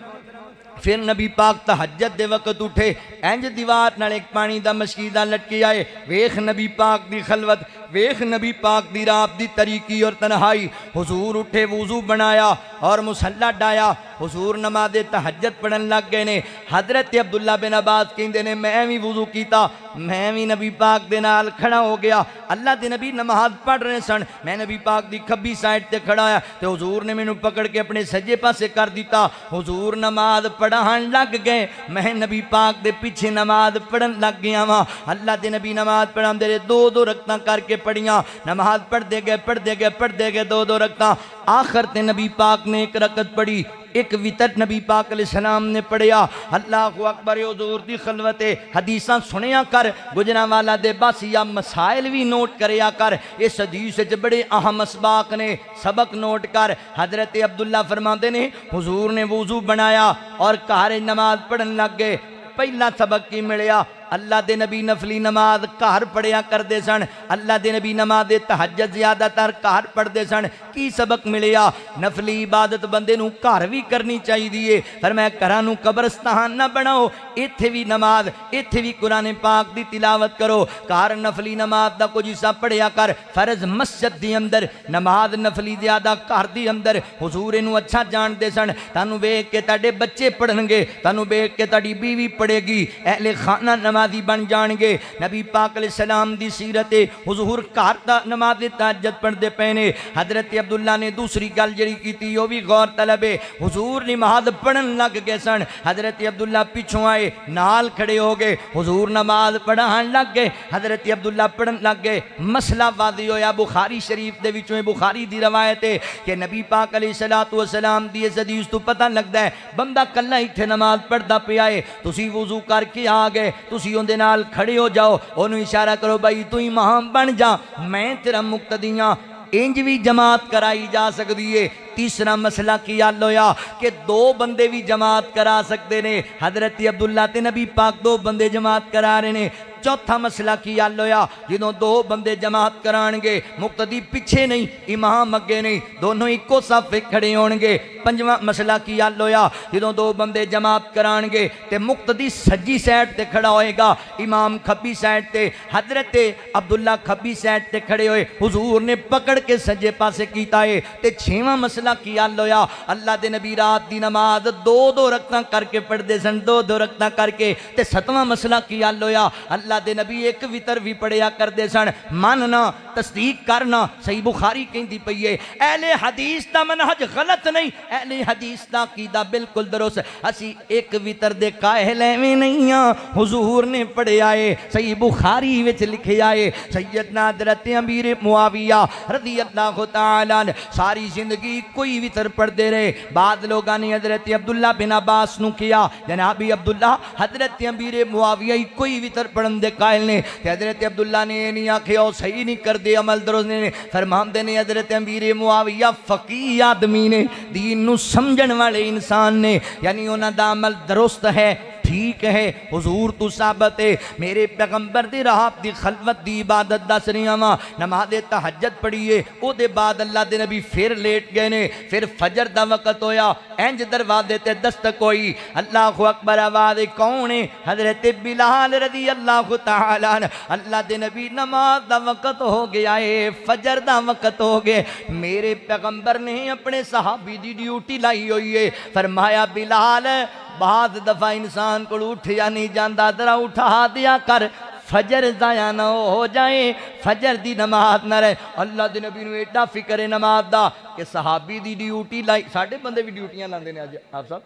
फिर नबी पाक तहज्जुद दे वक्त उठे, इंज दीवार नाल एक पानी दा मशकीदा लटके आए। वेख नबी पाक दी खलवत, वेख नबी पाक दी रात दी तरीकी और तन्हाई। हुजूर उठे, वुजू बनाया और मुसल्ला डाया। हुजूर नमाज तहज्जुद पढ़न लग गए ने। हजरत अब्दुल्ला बिन अब्बास कहंदे ने मैं भी वुजू कीता, मैं भी नबी पाक दे नाल खड़ा हो गया। अल्लाह दे नबी नमाज पढ़ रहे सन, मैं नबी पाक दी खब्बी साइड ते खड़ा होया ते हुजूर ने मैनू पकड़ के अपने सज्जे पासे कर दिता। हुजूर नमाज पढ़ान लग गए, मैं नबी पाक दे पीछे नमाज पढ़न लग गया वा। अल्लाह दे नबी नमाज पढ़ांदे रहे, दो दो रकतां करके पढ़ियां। नमाज पढ़ते गए पढ़ते गए पढ़ते गए, दो दो रकतां। आखिर ते नबी पाक ने एक रकत पढ़ी, एक वितर नबी पाक अलैहिस्सलाम ने पढ़िया। अल्लाह अकबर। हुजूर दी खलवते हदीसां सुनिया कर, गुजरांवाला दे बस या मसाइल भी नोट करया कर। इस हदीस च बड़े अहम असबाक ने, सबक नोट कर। हजरत अब्दुल्ला फरमाते ने हुजूर ने वुजू बनाया और घर नमाज पढ़न लग गए। पहला सबक की मिलिया, अल्लाह दे नबी नफली नमाज घर पढ़िया करते सन। अल्लाह दे नबी नमाज तहज्जुद ज़्यादातर घर पढ़ते सन। की सबक मिलिया? नफली इबादत बंदे नूं घर भी करनी चाहिए। पर मैं घरां नूं कब्रस्तान ना बनाओ, इत्थे भी नमाज, इत्थे भी कुरान पाक दी तिलावत करो। घर नफली नमाज दा कुछ हिस्सा पढ़िया कर। फर्ज मस्जिद दे अंदर, नमाज नफली ज़्यादा घर दे अंदर। हुजूर इनू अच्छा जानते सन। तानू वेख के तुहाडे बच्चे पढ़नगे, तानू वेख के तुहाडी बीवी पढ़ेगी। अहले खाना नमाज नमाजी बन जाएंगे। नबी पाक अलैहिस्सलाम दी सीरत हुजूर घर दा नमाज तहज्जुद पढ़ते पे ने। हजरत अब्दुल्ला ने दूसरी गल जड़ी की वो भी गौर तलब है। हुजूर नमाज पढ़न लग गए सन, हजरत अब्दुल्ला पिछों आए नाल खड़े हो गए, हुजूर नमाज पढ़ान लग गए, हजरत अब्दुल्ला पढ़न लग गए। मसला वादी होया बुखारी शरीफ दे विचों बुखारी दी रवायत है कि नबी पाक अलैहिस्सलातु वस्सलाम दी इस हदीस तो पता लगता है बंदा कल्ला इत्थे नमाज पढ़दा पिया है, तुसी वुजू करके आ गए, तुसी उहदे नाल खड़े हो जाओ, ओनू इशारा करो भाई तू इमाम बन जा, मैं तेरा मुक्तदी हां। इंज भी जमात कराई जा सकती है। तीसरा मसला की हल होया कि दो बंदे भी जमात करा सकते ने। हजरत अब्दुल्ला ते नबी पाक दो बंदे जमात करा रहे ने। चौथा मसला की हल होया जो दो बंदे जमात कराएंगे, मुक्तदी पिछे नहीं इमाम अगे नहीं, दोनों इको सफ खड़े होणगे। पंजवां मसला की हल होया जो दो बंदे जमात कराएंगे तो मुक्तदी सज्जी साइड ते खड़ा होएगा, इमाम खब्बी साइड ते। हजरत अब्दुल्ला खब्बी साइड ते खड़े होए, हुजूर ने पकड़ के सज्जे पासे कीता है। ते छेवां मसला की हल होया अल्लाह दे नबी रात दी नमाज दो दो रकतां करके पढ़दे सन, दो दो रकतां करके। ते सतवां मसला की हल होया अल्लाह दे नबी एक वितर भी पढ़िया करते सन। मानना तस्दीक करना सही बुखारी कहती पई है। अहले हदीस दा मनहज गलत नहीं, अहले हदीस दा अकीदा बिल्कुल दुरुस्त। असी एक वितर दे कायल एवें नहीं हां, हुजूर ने पढ़िया है, सही बुखारी विच लिखिया है। सैयदना हज़रत अमीर मुआविया रज़ी अल्लाह तआला सारी जिंदगी कोई वितर पढ़ते रहे। बाद लोगों ने हजरत अब्दुल्ला बिन अब्बास नू किया, जनाबी अब्दुल्ला हजरत अमीर मुआविया कोई वितर पढ़न दे कायल ने। हजरत अब्दुल्ला ने नहीं आखिया सही नहीं करते अमल दुरुस्त ने। फरमाते ने हजरत अमीर मुआविया फकीह आदमी ने, दीन नू समझण वाले इंसान ने, यानी उन्हां दा अमल दुरुस्त है, ठीक है। हुजूर तू साबत है मेरे पैगंबर दी राह दी खलवत दी इबादत दस रहा वा। नमाज तहज्जुद पढ़िए, उहदे बाद अल्लाह दे नबी फिर लेट गए ने। फिर फजर दा वक़्त होया, इंज दरवाजे ते दस्तक होई, अल्लाहु अकबर आवाज़ कौन है? हजरत बिलाल रज़ी अल्लाह तआला। अल्लाह दे नबी नमाज दा वक़्त हो गया है, फजर दा वक़्त हो गया। मेरे पैगंबर ने अपने सहाबी दी ड्यूटी लाई हुई है। फरमाया बिलाल बाद दफा इंसान को उठया नहीं जाता, जरा उठा दिया कर, फजर जाया ना हो जाए, फजर दी नमाज ना रहे। अल्लाह दे नबी नूं एडा फिक्र है नमाज दा कि सहाबी दी ड्यूटी लाई। साडे बंदे भी ड्यूटियां लांदे ने। अज आप साहब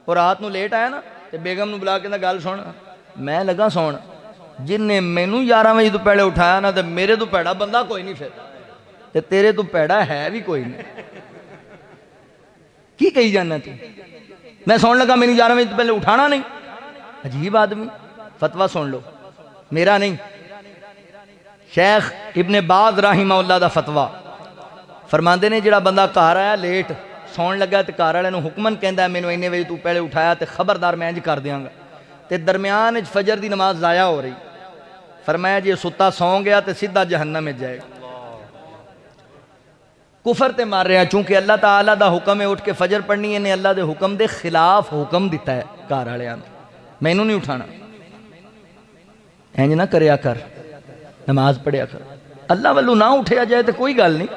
और रात नूं लेट आया ना ते बेगम नूं बुला के गल सुन, मैं लगा सौण, जिन्हें मैनू 11 बजे तो पहले उठाया ना, तो मेरे तो भैड़ा बंदा कोई नहीं, फिर ते तेरे तो भैड़ा है भी कोई नहीं। की कही जाना तू? मैं सुन लगा मैंने 11 बजे तो पहले उठाना नहीं। अजीब आदमी। फतवा सुन लो, मेरा नहीं, शेख इब्ने बाज राहिमहुल्लाह दा फतवा। फरमाते ने जिहड़ा बंदा घर आया लेट सौन लगा तो घर वाले हुक्मन कहता मैनू इन्ने बजे तू पहले उठाया तो खबरदार मैं इंज कर देंगा। तो दरम्यान फजर की नमाज ज़ाया हो रही। फरमाया जे सुता सौ गया तो सीधा जहन्नम में जाएगा। कुफर ते मार रहा, चूंकि अल्लाह ताला दा हुक्म है उठ के फजर पढ़नी है, ने अल्लाह दे हुक्म दे खिलाफ हुक्म दिता है घर वालियां ने, मैनू नहीं उठाना। इंज ना करया कर, नमाज पढ़िया कर। अल्लाह वालों ना उठिया जाए तो कोई गल नहीं,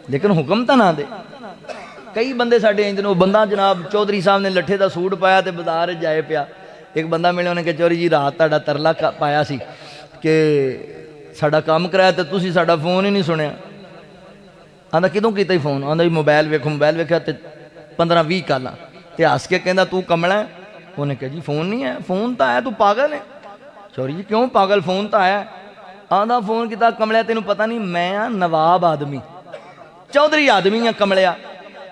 लेकिन हुक्म तो ना दे। कई बंदे साडे इंज ने, बंदा जनाब चौधरी साहब ने लट्ठे का सूट पाया तो बाजार जाए पिया। एक बंदा मिले, उन्हें कहा चौधरी जी रात तुहाडा तरला पाया सी कि साडा काम कराया तो तुसीं साडा फोन ही नहीं सुनिया। आंदा किदों कीता ही फोन? आंदा मोबाइल वेखो, मोबाइल वेख्या तो 15-20 कालां ते हस के कहंदा तू कमला है। उन्हें कहा जी फोन नहीं है। फोन तो आया, तू पागल है? चौधरी जी क्यों पागल, फोन तो आया। आंदा फोन किता कमलिया तेनू पता नहीं, मैं हाँ नवाब आदमी, चौधरी आदमी हाँ कमलिया।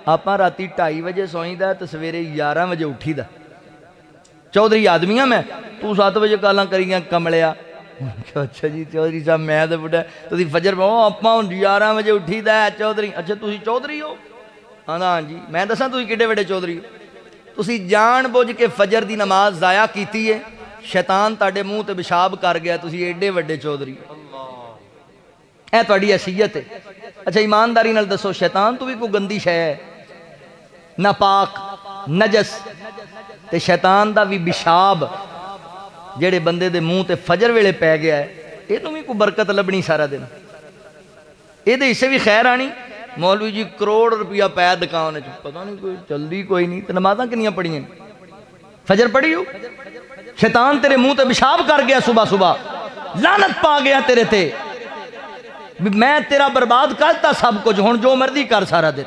आपां राती 2:30 बजे सोईदा तो सवेरे 11 बजे उठीदा। चौधरी आदमी हाँ मैं, तू 7 बजे कालां करी गया कमलिया। अच्छा जी चौधरी साहब मैं तो बुढ़ा, तुसीं फजर पाओ आपां 11 बजे उठीदा है चौधरी। अच्छा तुसीं चौधरी हो? आंदा हाँ जी। मैं दसां तुसीं किड्डे वड्डे चौधरी हो? तुसीं जान बुझ के फजर की नमाज ज़ाया कीती है, शैतान तुहाडे मूँह ते पेशाब कर गया, तुसीं एडे वड्डे चौधरी हो। यह तुहाडी हैसीयत है। अच्छा ईमानदारी नाल दसो, शैतान तो भी कोई गंदी शै है? नापाक नजस ते शैतान दा भी पेशाब जेड़े बंदे दे मूँह ते फजर वेले पै गया है, इनू भी कोई बरकत लभनी सारा दिन, ये हिस्से भी खैर आनी। मौलवी जी करोड़ रुपया पै दुकान च, पता नहीं कोई चलती कोई नहीं। तो नमाज़ां कितनियां पढ़ियां? फजर पढ़ी हो? शैतान तेरे मुंह ते पेशाब कर गया सुबह सुबह, लानत पा गया तेरे ते, मैं तेरा बर्बाद करता सब कुछ, हुण जो मर्जी कर सारा दिन,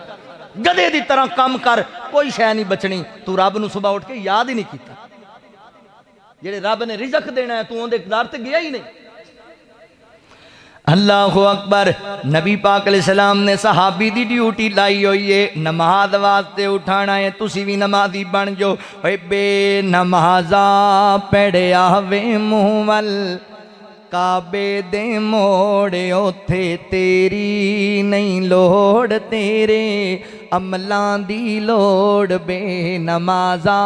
गधे की तरह काम कर, कोई शै नहीं बचनी। तू रब नूं सुबह उठ के याद ही नहीं किया, जेड़े रब ने रिजक देना है तू उहदे दर ते गया ही नहीं। अल्लाह अकबर। नबी पाक अलैहिस्सलाम ने सहाबी दी ड्यूटी लाई हुई है, नमाज वास्ते उठाना है, तुसी भी नमाजी बन जाओ। बे नमाजा पढ़िया वे मुँह वल, काबे दे मोड़े ओथे तेरी नहीं लोड़, तेरे अमलां दी लोड़। बे नमाजा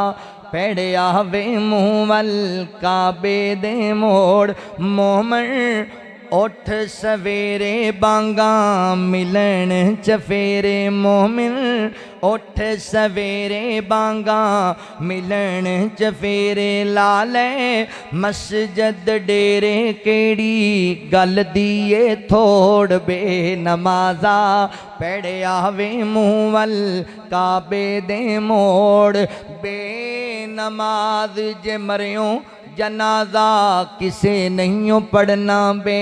पढ़िया वे मुँह वल, काबे दे मोड़। मोमन उठ सवेरे बांगा मिलन चफेरे, मोमिन उठ सवेरे बांगा मिलन चफेरे। लाले मस्जिद डेरे केड़ी गल दिए थोड़। बे नमाजा पढ़िया वे मुँह वल, काबे दे मोड़। बे नमाज जे मरियो जनाजा किसे नहीं पढ़ना। बे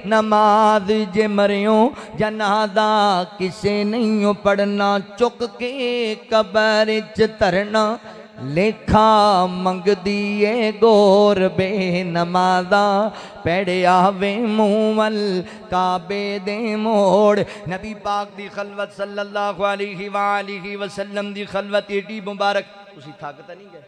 नमाज जे मरियो जनाजा किसे नहीं पढ़ना। चुक के कबर च धरना, लेखा मंग दिए गोर। बे नमाजा पढ़िया वे मुँह वल, काबे दे मोड़। नबी पाक दी खलवत सल्लल्लाहु अलैहि वसल्लम दी खलवत एडी मुबारक। तुसी थक तो नहीं गए?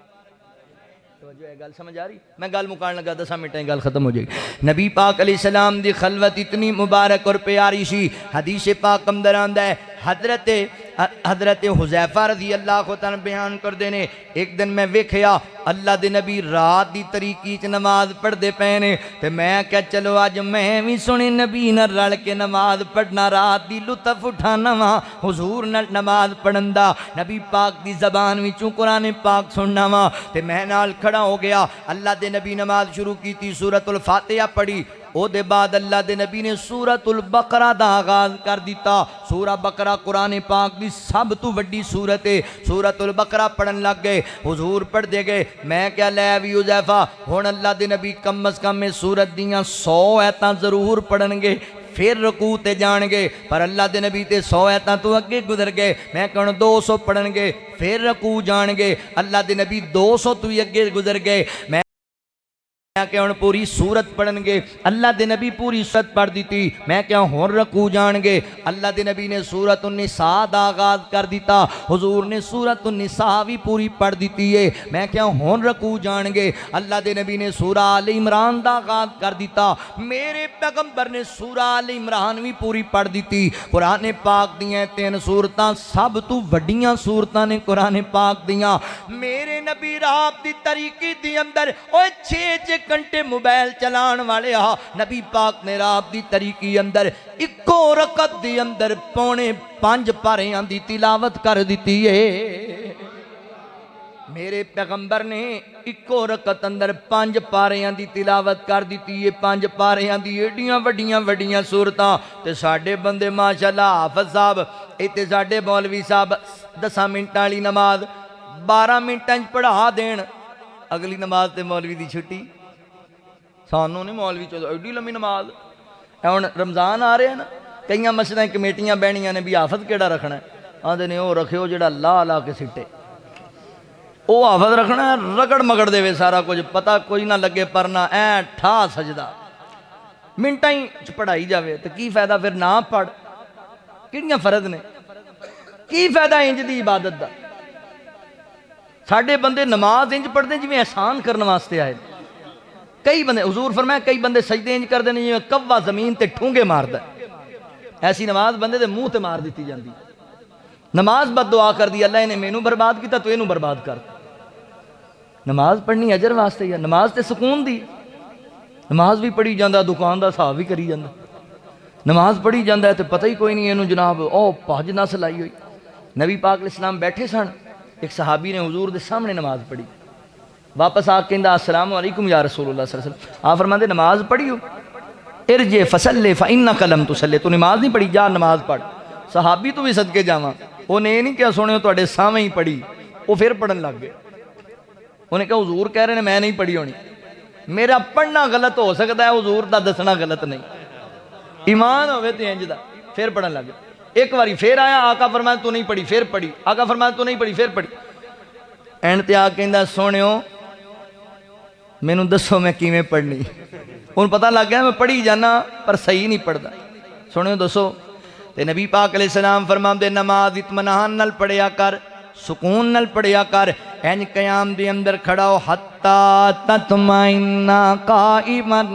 जो है गल समझ आ रही? मैं गल मुकान लगा 10 मिनट गल खत्म हो जाएगी। नबी पाक अलैहिस्सलाम दी खलवत इतनी मुबारक और प्यारी सी, हदीस पाक अंदर आंदा है, हजरत हुज़ैफा रज़ी अल्लाह तआला बयान करते हैं, एक दिन मैं वेखिया अल्लाह दे नबी रात दी तरीकी च नमाज पढ़ते पे ने, ते मैं क्या चलो अज मैं भी सोने नबी नाल रल के नमाज पढ़ना, रात दी लुत्फ उठाना वा हुजूर नाल नमाज पढ़न दा, नबी पाक दी ज़बान विचों कुरान पाक सुनना वा। ते मैं नाल खड़ा हो गया, अल्लाह दे नबी नमाज शुरू की, सूरतुल फातिहा पढ़ी। ओदे बाद अल्लाह दे नबी ने सूरतुल बकरा दा आगाज कर दिता। सूरा बकरा कुरान पाक दी सब तो वड्डी सूरत है। सूरतुल बकरा पढ़न लग गए, हुजूर पढ़ते गए। मैं क्या लै भी हुज़ैफा हुण अल्लाह दे नबी कम अज कम इस सूरत दियां 100 आयतां जरूर पढ़नगे, फिर रकू ते जाणगे। पर अल्लाह दे नबी ते 100 आयतां तो अगे गुजर गए। मैं कहण 200 पढ़नगे, फिर रकू जाणगे। अल्लाह दे नबी 200 तो ही अगे गुजर गए। मैं क्या हुण पूरी सूरत पढ़नगे, अल्लाह दे नबी पूरी सूरत पढ़ दी थी। मैं क्या हुण रकू जाणगे, अल्लाह दे नबी ने सूरत उन्निसा दा आगाज कर दिता। हुजूर ने सूरत उन्निसा भी पूरी पढ़ दी है। मैं क्या हुण रकू जाणगे, अल्लाह दे नबी ने सूरा आल इमरान दा आगाज कर दिता। मेरे पैगंबर ने सूरा आल इमरान भी पूरी पढ़ दी थी। कुरान पाक दियां 3 सूरतां सब तो वड्डियां सूरतां ने कुरान पाक दियां। मेरे नबी रात दी तरीकी दी अंदर ओए 6 घंटे मोबाइल चलाने वाले आ, नबी पाक ने रात दी तरीकी अंदर इको रकत दी अंदर 4.5 पारियां दी तिलावत कर दी है। मेरे पैगंबर ने इको रकत अंदर 5 पारियां दी तिलावत कर दी है। 5 पारियां दी एडियां वड्डियां वड्डियां सूरतां। ते साडे बंदे माशाअल्लाह हाफिज साहब इत्ते साडे मौलवी साहब 10 मिनटां वाली नमाज 12 मिनटां च पढ़ा देण, अगली नमाज ते मौलवी दी छुट्टी। सानू नहीं मौलवी चलो एडी लंबी नमाज। हुण रमज़ान आ रहा है ना, कई मस्जिदां कमेटियां बहनियां ने भी हाफिज केड़ा रखना है, आंदे ने वो रखियो जिहड़ा ला ला के सिट्टे। वो हाफिज रखना रगड़ मगड़ देवे सारा कुछ, पता कोई ना लगे, पर ना ऐ ठा सजदा मिनटां ही पढ़ाई जावे। तो की फायदा फिर ना पढ़, किहड़ियां फर्ज ने, की फायदा इंज दी इबादत दा। साडे बंदे नमाज इंज पढ़ते जिवें एहसान करने वास्ते आए। कई बंदे हुजूर फरमाया कई बंदे सजदे इंज करते हैं जिवें कव्वा जमीन ते ठूंगे मारदा। ऐसी नमाज बंदे दे मुंह ते मार दी जाती। नमाज बद दुआ कर दी, अल्लाह ने मैनू बर्बाद किया तू इनू बर्बाद कर। नमाज पढ़नी अजर वास्ते है, नमाज ते सुकून दी। नमाज भी पढ़ी जाता, दुकान का हिसाब भी करी जाता। नमाज पढ़ी जाता है तो पता ही कोई नहीं इनू जनाब ओ भज नस लाई हुई। नबी पाक अलैहिस्सलाम बैठे सन, एक सहाबी ने हुजूर के सामने नमाज पढ़ी, वापस आके कहंदा अस्सलाम वालेकुम या रसूलुल्लाह सल्लल्लाहु अलैहि वसल्लम। आप फरमाते नमाज पढ़ियो, इरजे फसल्ले फइन्नक लम तुसल्ले, तू नमाज नहीं पढ़ी, जा नमाज पढ़। सहाबी तू भी सदके जावा, उन्हें ये नहीं क्या सुने तुहाडे सामने ही पढ़ी, वो फिर पढ़न लग गए। उन्हें कहा हुजूर कह रहे हैं मैं नहीं पढ़ी होनी, मेरा पढ़ना गलत हो सकता है, हुजूर का दसना गलत नहीं। ईमान होवे ते इंज दा फिर पढ़न लग गया। एक बारी फिर आया, आका फरमाया तू नहीं पढ़ी, फिर पढ़ी। आका फरमाया तू नहीं पढ़ी, फिर पढ़ी। एंड ते आ कहंदा सोनियो मैनू दसो मैं किवें पढ़नी। उन्हें पता लग गया मैं पढ़ी जाना पर सही नहीं पढ़ता। सुनियो दसो, ते नबी पाक अलैहिस्सलाम फरमांदे नमाज इत्मीनान नाल पढ़िया कर, सुकून नाल पढ़िया कर। इंज क़याम दे अंदर खड़ा हो, हत्ता ततमइन्ना काइमन,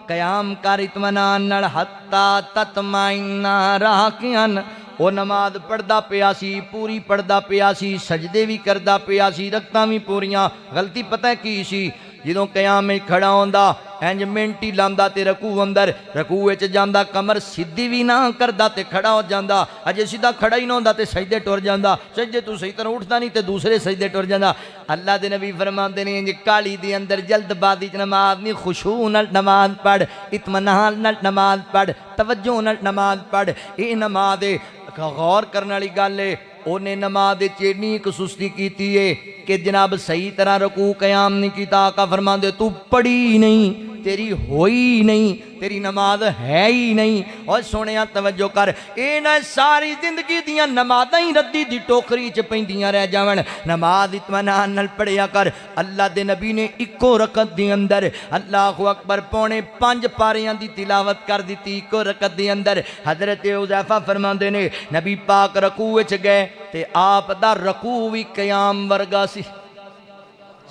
क़याम कर इत्मीनान नाल, हत्ता ततमइन्ना राकियन। वो नमाज पढ़दा पिया सी, पूरी पढ़दा पिया सी, सजदे भी करदा पिया सी, रकतां भी पूरियां। गलती पता है की सी, ਜਦੋਂ क़याम में खड़ा होंदा इंज मिनटी लांदा ते रकू अंदर, रकू विच जांदा कमर सीधी भी ना करदा ते खड़ा हो जांदा। अजे सीधा खड़ा ही ना होंदा ते सजदे टुर जांदा, सजदे तू सही तरह उठदा नहीं ते दूसरे सजदे टुर जांदा। अल्लाह दे नबी फरमांदे ने इंज काली दे अंदर जल्दबाजी च नमाज नहीं, खुशू नाल नमाज पढ़, इत्मीनान नाल नमाज पढ़, तवज्जो नाल नमाज पढ़। ये नमाज है, गौर करने वाली गल है। उन्हें नमाज इन्नी एक सुस्ती की है कि जनाब सही तरह रकू क़याम नहीं किया। आका फरमांदे तू पढ़ी नहीं, तेरी होई नहीं, तेरी नमाज है ही नहीं। और सोने तवज्जो कर, ये ना सारी जिंदगी दियां नमाज़ां ही रद्दी दी टोकरी च पैंदियां रह जावन। नमाज इत्मीनान नाल पढ़िया कर। अल्लाह दे नबी ने इक्को रकत दे अंदर अल्लाहु अकबर पौने 5 पारियां दी तिलावत कर दी इक्को रकत दे अंदर। हजरत हुज़ैफा फरमांदे ने नबी पाक रकू विच गए ते आप दा रकू भी क़याम वर्गा सी,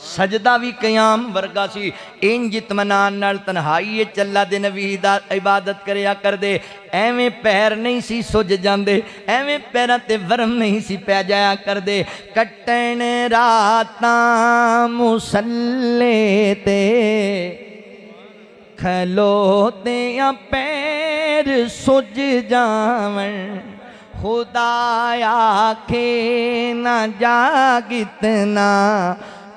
सजदा भी क़याम वर्गा सी। इंज इत्मीनान नाल तन्हाई अल्लाह दे नबी दा इबादत करया कर दे। एवें पैर नहीं सी सुज जांदे, एवें पैरां ते वरम नहीं सी पै जाया कर दे। कट्टण रातां मुसल्ले ते खलोते पैर सुज जावन, खुदाया खे ना जागितना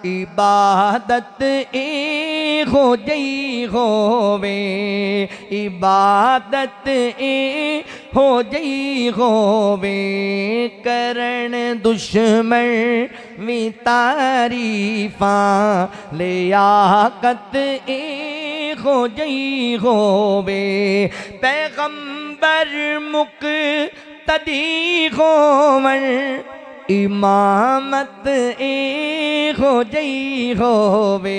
इबादत ए हो जई होवे, इबादत ए हो जई होवे। करण दुश्मन भी तारीफा लियाकत ए हो जई होवे। पैगंबर मुक तदी होवन, इमामत ए हो जई होवे।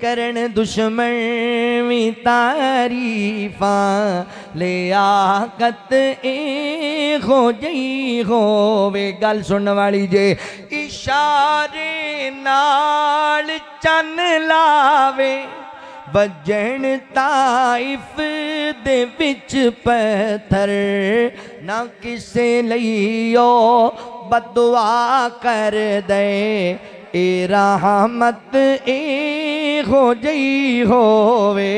करण दुश्मन भी तारीफा लियाकत ए हो जई होवे। गल सुनने वाली जे, इशारे नाल चन लावे, वजन ताइफ दे विच पत्थर, ना किसे लईओ बदुआ कर दे, ए रहमत ए हो जई होवे।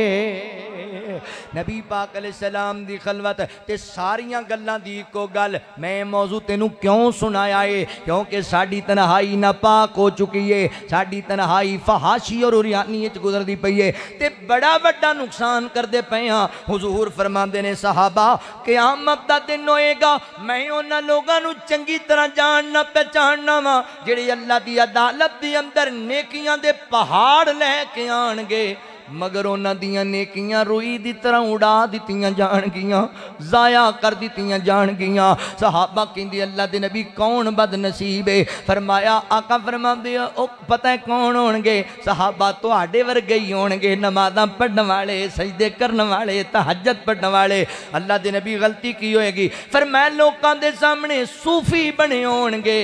नबी पाक अलैहिस्सलाम दी खलवत ते सारियां गल्लां दी इको गल। मैं मौजू तेनू क्यों सुनाया है? क्योंकि साड़ी तन्हाई नापाक हो चुकी है, साड़ी तन्हाई फहाशी और उरियानी च गुजरदी पई है ते बड़ा बड़ा नुकसान करदे पे हां। हुजूर फरमांदे ने सहाबा क़यामत दा दिन होएगा, मैं उन्हां लोगां नू चंगी तरह जानना पहचानना वा जिहड़े अल्लाह दी अदालत दे अंदर नेकियां दे पहाड़ लैके आणगे, मगर उन्हां दियां नेकियां रुई दी तरह उड़ा दित्तियां जाणगियां, ज़ाया कर दित्तियां जाणगियां। सहाबा कहंदे अल्लाह दे नबी कौन बदनसीब है? फरमाया आका फरमांदे ओ पता है कौन होणगे? सहाबा तुहाडे वर्गे ही होणगे, नमाज़ां पढ़न वाले, सजदे करन वाले, तहज्जुद पढ़न वाले। अल्लाह दे नबी गलती की होएगी? फरमाया लोकां दे सामने सूफी बने होणगे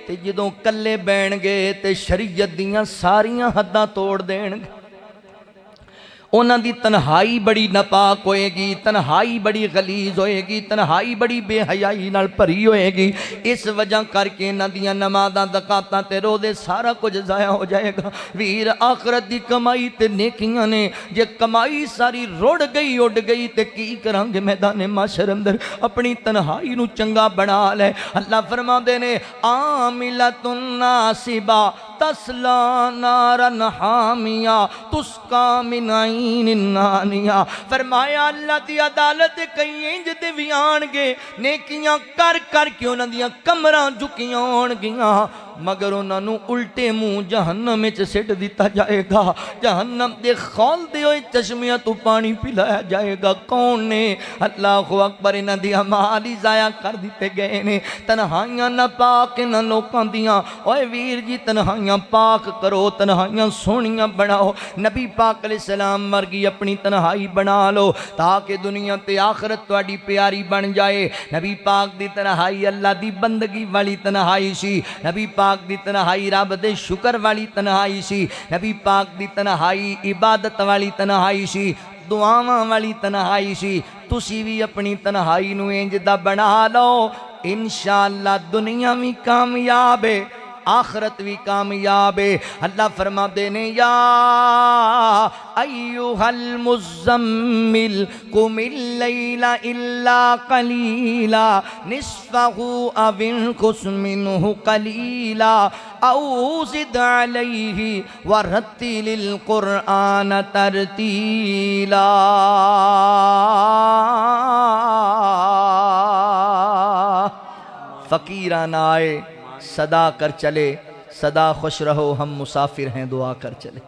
ते जदों कल्ले बैणगे ते शरीयत दियां सारियां हद्दां तोड़ देणगे। उन्हां दी तन्हाई बड़ी नापाक होएगी, तन्हाई बड़ी गलीज होएगी, तन्हाई बड़ी बेहयाई नाल भरी होएगी। इस वजह करके इन्हां दियां नमाज़ां ज़कातां ते रोज़े सारा कुछ ज़ाया हो जाएगा। वीर आखिरत दी कमाई ते नेकियां ने, जे कमाई सारी रुड़ गई उड़ गई ते की करांगे मैदाने माशर अंदर? अपनी तन्हाई नू चंगा बना ले। अल्लाह फरमांदे ने आमिलतुन नासिबा तस्ला नारन हामिया तुस्का मिन ऐनिन नानिया। फरमाया अल्लाह दी अदालत कई इंज दे भी आणगे, नेकियां कर कर के उन्हां दियां कमरां झुकियां होणगियां, मगर उन्होंने उल्टे मुँह जहन्नम में सिट दिता जाएगा। जहन्नम के खौलते हुए चश्मिया तो पानी पिलाया जाएगा। कौन ने? अल्लाह अकबर। इन्हां दी अमाल ही जाया कर दिते गए ने। तन्हाइयां ना पाक इन्हां लोकां दियां। ओए वीर जी तन्हाइयां पाक करो, तन्हाइयां सोहणियां बनाओ। नबी पाक अलैहिस्सलाम वर्गी अपनी तन्हाई बना लो ताकि दुनिया ते आखिरत तुहाडी प्यारी बन जाए। नबी पाक दी तन्हाई अल्लाह दी बंदगी वाली तन्हाई सी। नबी पाक दी तन्हाई रब दे शुक्र वाली तन्हाई सी। नबी पाक दी तन्हाई इबादत वाली तन्हाई सी, दुआवां वाली तन्हाई सी। तुसी भी अपनी तन्हाई नूं इंज दा बना लो, इंशाअल्लाह दुनिया भी कामयाब है, आखरत भी कामयाब है। अल्लाह फरमाते ने या अय्युहल मुज़म्मिल कुमिल लैला इल्ला कलीला निस्फहु अव इंकुस मिन्हु कलीला औ ज़िद अलैहि वरत्तिलिल कुरआन तरतीला। फ़कीराना आए सदा कर चले, सदा खुश रहो हम मुसाफिर हैं दुआ कर चले।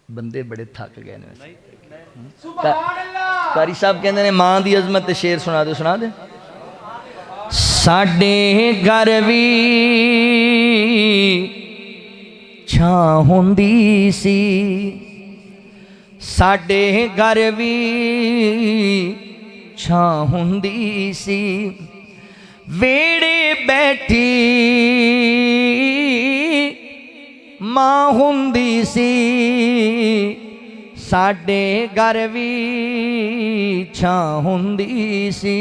बंदे बड़े थक गए ने। कारी साहब कहते हैं मां दी अजमत शेर सुना दे, सुना दे। साडे घर भी छां हुंदी सी, साडे घर भी छां हुंदी सी, वेड़े बैठी मां हुंदी सी, साडे घर भी छां हुंदी सी।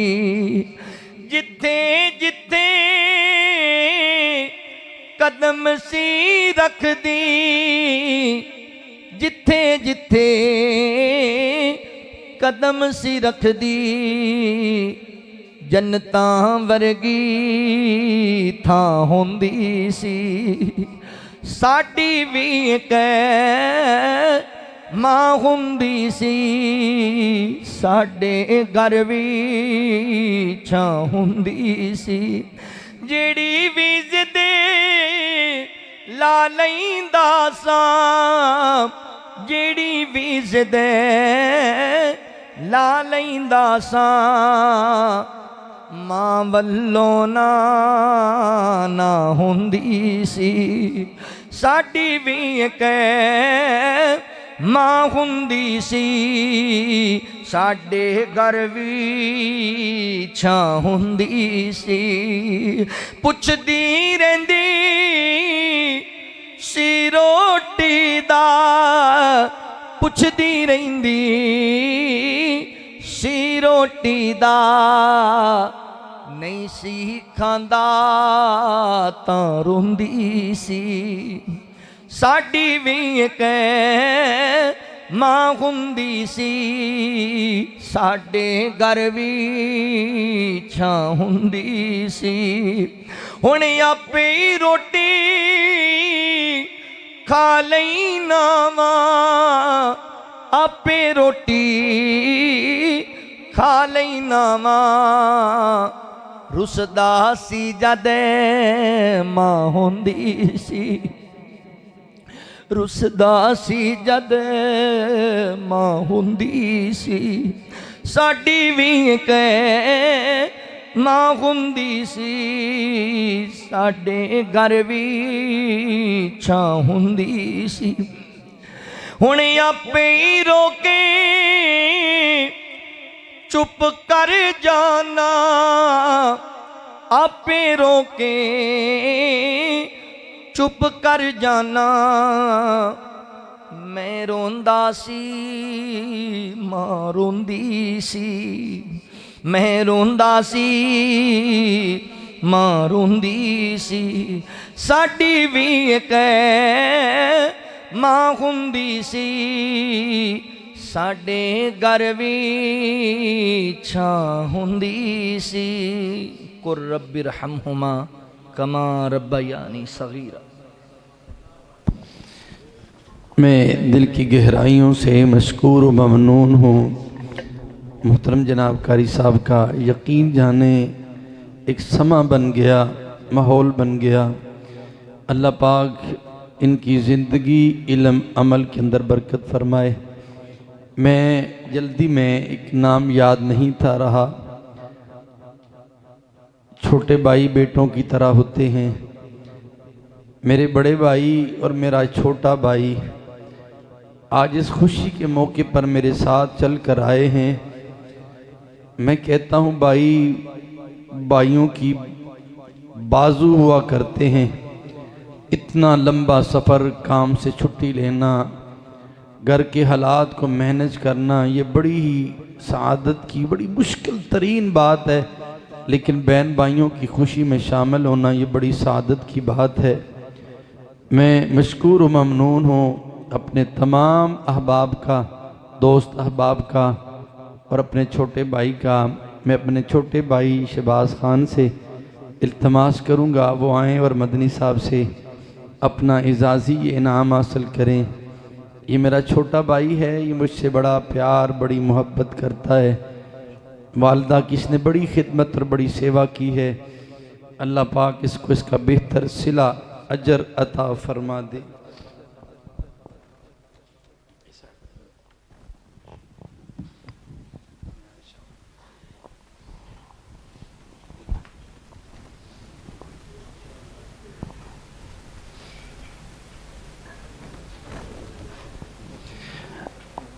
जिथे जिथे कदम सी रखदी, जिथे जिथे कदम सी रखदी, जन्नतां वर्गी थां हुंदी सी। साडी भी इक मां हुंदी सी, साडे घर भी छां हुंदी सी। जेड़ी भी जिद ला लैंदा सां, जेड़ी भी जिद ला लैंदा सां, मां वल्लों ना हुंदी सी। साडी भी इक मां हुंदी सी, साडे घर भी छां हुंदी सी। पुछदी रहिंदी सी रोटी दा, पुछदी रहिंदी सी रोटी दा, नहीं सी खांदा तां रोंदी सी। साडी भी इक मां हुंदी सी, साडे घर भी छां हुंदी सी। हुण आपे ही रोटी खा लैना वा, आपे रोटी खा लैना वा। रुसदा सी जद मां हुंदी सी, रुसदा सी जद मां हुंदी सी। साडी भी इक मां हुंदी सी, साडे घर भी छां हुंदी सी। हुण आपे ही रोके चुप कर जाना, आपे रोके चुप कर जाना। मैं रोंदा सी मां रोंदी सी, मैं रोंदा सी मां रोंदी सी। साडी भी इक मां हुंदी सी, साडे घर भी छां हुंदी सी। कुर रब्बिरहमहुमा कमा रब्बयानी सगीरा। मैं दिल की गहराइयों से मशकूर व ममनून हूँ मोहतरम जनाब कारी साहब का। यकीन जाने एक समा बन गया, माहौल बन गया। अल्लाह पाक इनकी ज़िंदगी इल्म अमल के अंदर बरकत फरमाए। मैं जल्दी में एक नाम याद नहीं था रहा। छोटे भाई बेटों की तरह होते हैं। मेरे बड़े भाई और मेरा छोटा भाई आज इस खुशी के मौके पर मेरे साथ चल कर आए हैं। मैं कहता हूँ भाइयों की बाजू हुआ करते हैं। इतना लंबा सफ़र, काम से छुट्टी लेना, घर के हालात को मैनेज करना, ये बड़ी ही सआदत की बड़ी मुश्किल तरीन बात है। लेकिन बहन भाइयों की खुशी में शामिल होना ये बड़ी सआदत की बात है। मैं मशकूर व ममनून हूँ अपने तमाम अहबाब का, दोस्त अहबाब का और अपने छोटे भाई का। मैं अपने छोटे भाई शहबाज ख़ान से इल्तमास करूँगा वो आएँ और मदनी साहब से अपना इजाज़ी इनाम हासिल करें। ये मेरा छोटा भाई है, ये मुझसे बड़ा प्यार, बड़ी मोहब्बत करता है। वालदा की इसने बड़ी खिदमत और बड़ी सेवा की है। अल्लाह पाक इसको इसका बेहतर सिला अजर अता फरमा दे।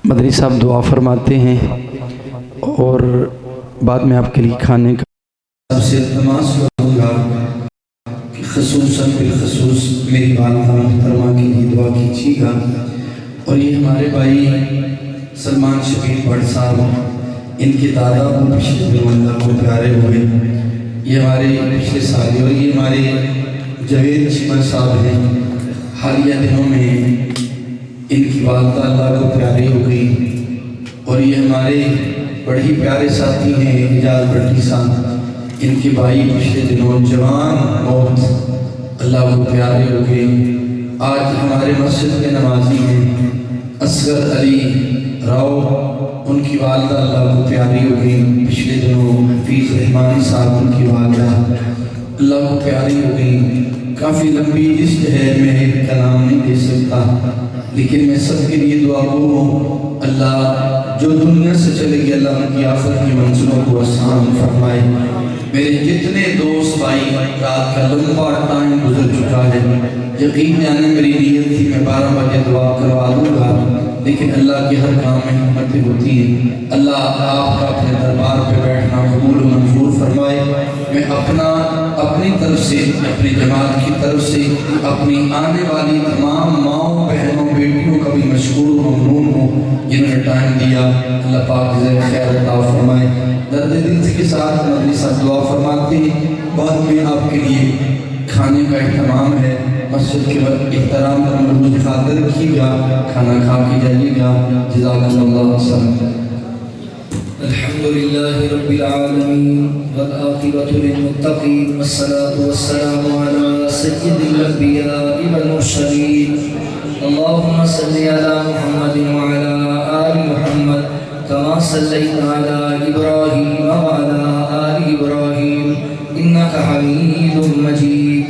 मदनी साहब दुआ फरमाते हैं और बाद में आपके लिए खाने का सबसे इल्तमास करूँगा कि ख़ुसूसन बिलख़ुसूस मेरी वालिदा मुहतरमा के लिए दुआ कीजिएगा। और ये हमारे भाई सलमान शबीर भट्ट साहब, इनके दादा को पिछले दिनों अल्लाह को प्यारे हुए, ये हमारे पिछले साल, और ये हमारे जवेद चिमर साहब हैं। हालिया दिनों में इनकी वालिदा अल्लाह को प्यारी हो गई। और ये हमारे बड़े ही प्यारे साथी हैं एजाज भट्टी साहब, इनके भाई पिछले दिनों जवान मौत अल्लाह को प्यारे हो गए। आज हमारे मस्जिद के नमाजी हैं असगर अली राव, उनकी वालिदा अल्लाह को प्यारी हो गई। पिछले दिनों हफीज़ रहमानी साहब, उनकी वालिदा अल्लाह को प्यारी हो गई। काफ़ी लंबी लिस्ट है, मैं कलाम नहीं दे सकता, लेकिन मैं सबके लिए दुआ हूँ अल्लाह जो दुनिया से चले गए अल्लाह उनकी आखिरत की मंजिलों को आसान फरमाए। मेरे जितने दोस्त भाई, रात का लंबा टाइम गुजर चुका है, यकीन जाने मेरी नीयत थी मैं 12 बजे दुआ करवा दूँगा, लेकिन अल्लाह के हर काम में हिम्मतें होती हैं। अल्लाह आपका अपने दरबार पे बैठना कबूल मंजूर फरमाए। मैं अपनी तरफ से, अपनी जमात की तरफ से, अपनी आने वाली तमाम माओ बहनों बेटियों का भी मशकूर ममनून हूँ जिन्होंने टाइम दिया। अल्लाह पाक खैर अता फरमाए। दर्द दिल के साथ मदनी साहब दुआ फरमाते हैं। बाद में आपके लिए खाने का एहतमाम है, मस्जिद के वक्त एहतराम का मरबूज खातिर रखिएगा, खाना खा के जाइएगा। जज़ाकल्लाह खैर। अल्हम्दुलिल्लाहि रब्बिल आलमीन वल आक़िबतु लिल मुत्तक़ीन वस्सलातु वस्सलामु अला सय्यिदिल अंबिया'i वल मुरसलीन। अल्लाहुम्मा सल्लि अला मुहम्मदिन व अला आलि मुहम्मद कमा सल्लैता अला इब्राहीम व अला आलि इब्राहीम इन्नका हमीदुम मजीद।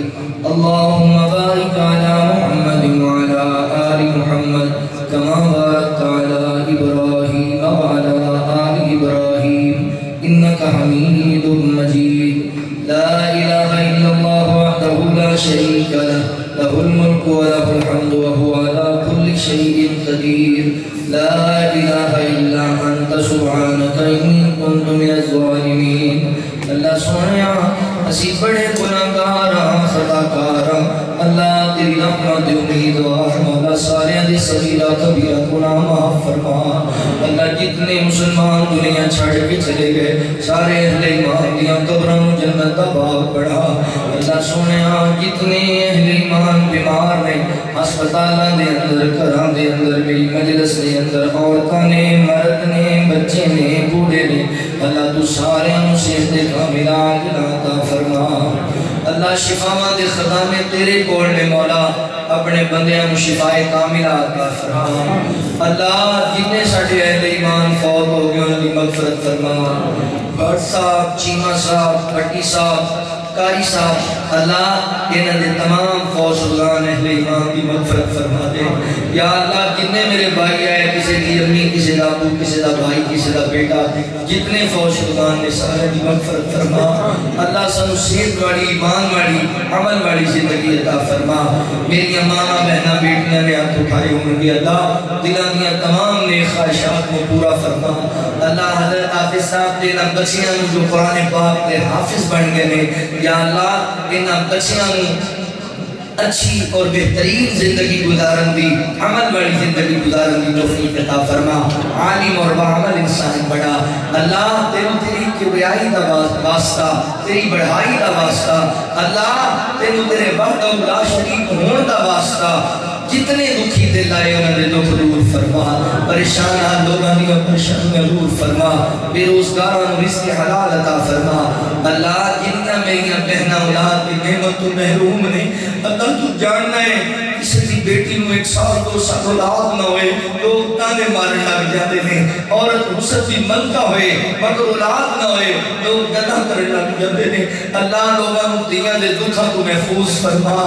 अल्लाहुम्मा बारिक अला मुहम्मदिन व अला आलि मुहम्मद कमा बारकता अला इब्राहीम व अला आलि इब्राहीम इन्नका हमीदुम मजीद। ला इलाहा इल्लल्लाह वहदहु ला शरीका लह लहुल मुल्कु व लहुल हम्दु व हुवा अला कुल्लि शैइन क़दीर। ला इलाहा इल्ला अंत सुब्हानका इन्नी कुन्तु मिनज़ ज़ालिमीन। अल्लाह सोनिया असी बड़े गुनाहगार खताकार, अल्लाह तेरी रहमत उम्मीदवार, मौला सारे दी सगीरा कबीरा गुनाह माफ फरमा। अल्लाह जितने मुसलमान दुनिया छड़ के चले गए, सारे अहले ईमान दियां कब्रां नूं जन्नत दा बाग बढ़ा। अल्लाह सोनिया जितने अहले ईमान बीमार ने अस्पतालों के अंदर, घरों के अंदर, मेरी मजलिस के अंदर, औरतां ने, मर्द ने, बच्चे ने, बूढ़े ने, अल्लाह तू सारे सेहत कामिला अता फरमा। अल्लाह शिफावां दे खजाने तेरे कोल ने मौला, अपने बंदियां नूं शिफाए कामिला अता फरमा। अल्लाह जितने साडे अहले ईमान फौत हो गए उनकी मगफरत फरमा। साहब, चीमा साहब, भट्टी साहब, कारी साहब, अल्लाह इन्हां दे तमाम फौजदान अहले ईमान की मगफरत फरमा दे। या अल्लाह जितने मेरे भाई आए, किसी की अम्मी, किसी का अबू, किसी का भाई, किसी का बेटा, जितने फौजदान ने सारे की मगफरत फरमा। अल्लाह सानू सेहत वाली, ईमान वाली, अमल वाली जिंदगी अता फरमा। मेरी मामा बहना बेटियां ने हाथ उठाए होंगे, अल्लाह दिलों दी तमाम नेक ख्वाहिशात को पूरा फरमा। अल्लाह हज़रत हाफिज साहब दे ना बच्चियां जो कुरान पाक के हाफिज बन गए ने, या अल्लाह इन्हां बच्चियां अच्छी और बेहतरीन जिंदगी गुजारन दी, अमल वाली जिंदगी गुजारन दी तौफीक अता फरमा। आलिम और बाअमल इंसान बड़ा। अल्लाह तेरी किबरियाई दा वास्ता, तेरी बढ़ाई दा वास्ता, अल्लाह तेरे वहदहु ला शरीक होने दा वास्ता, जितने दुखी दिल आए उन्होंने दुख दूर फरमा। परेशान लोगों की परेशानियां दूर फरमा। बेरोजगारों को रिज़्क़ हलाल अता फरमा। अल्लाह जिन्ना मेरियां बहना औलाद की नेमत तो महरूम ने, अल्लाह तू जानना है किसी की बेटी को 1 साल 2 साल औलाद ना होए, लोग ताने मारन लग जाते हैं। औरत हुस्न की मनका होए मगर औलाद ना होए, लोग गदा करन लग जाते हैं। अल्लाह लोगों को दियां दे दुखों को महफूज फरमा।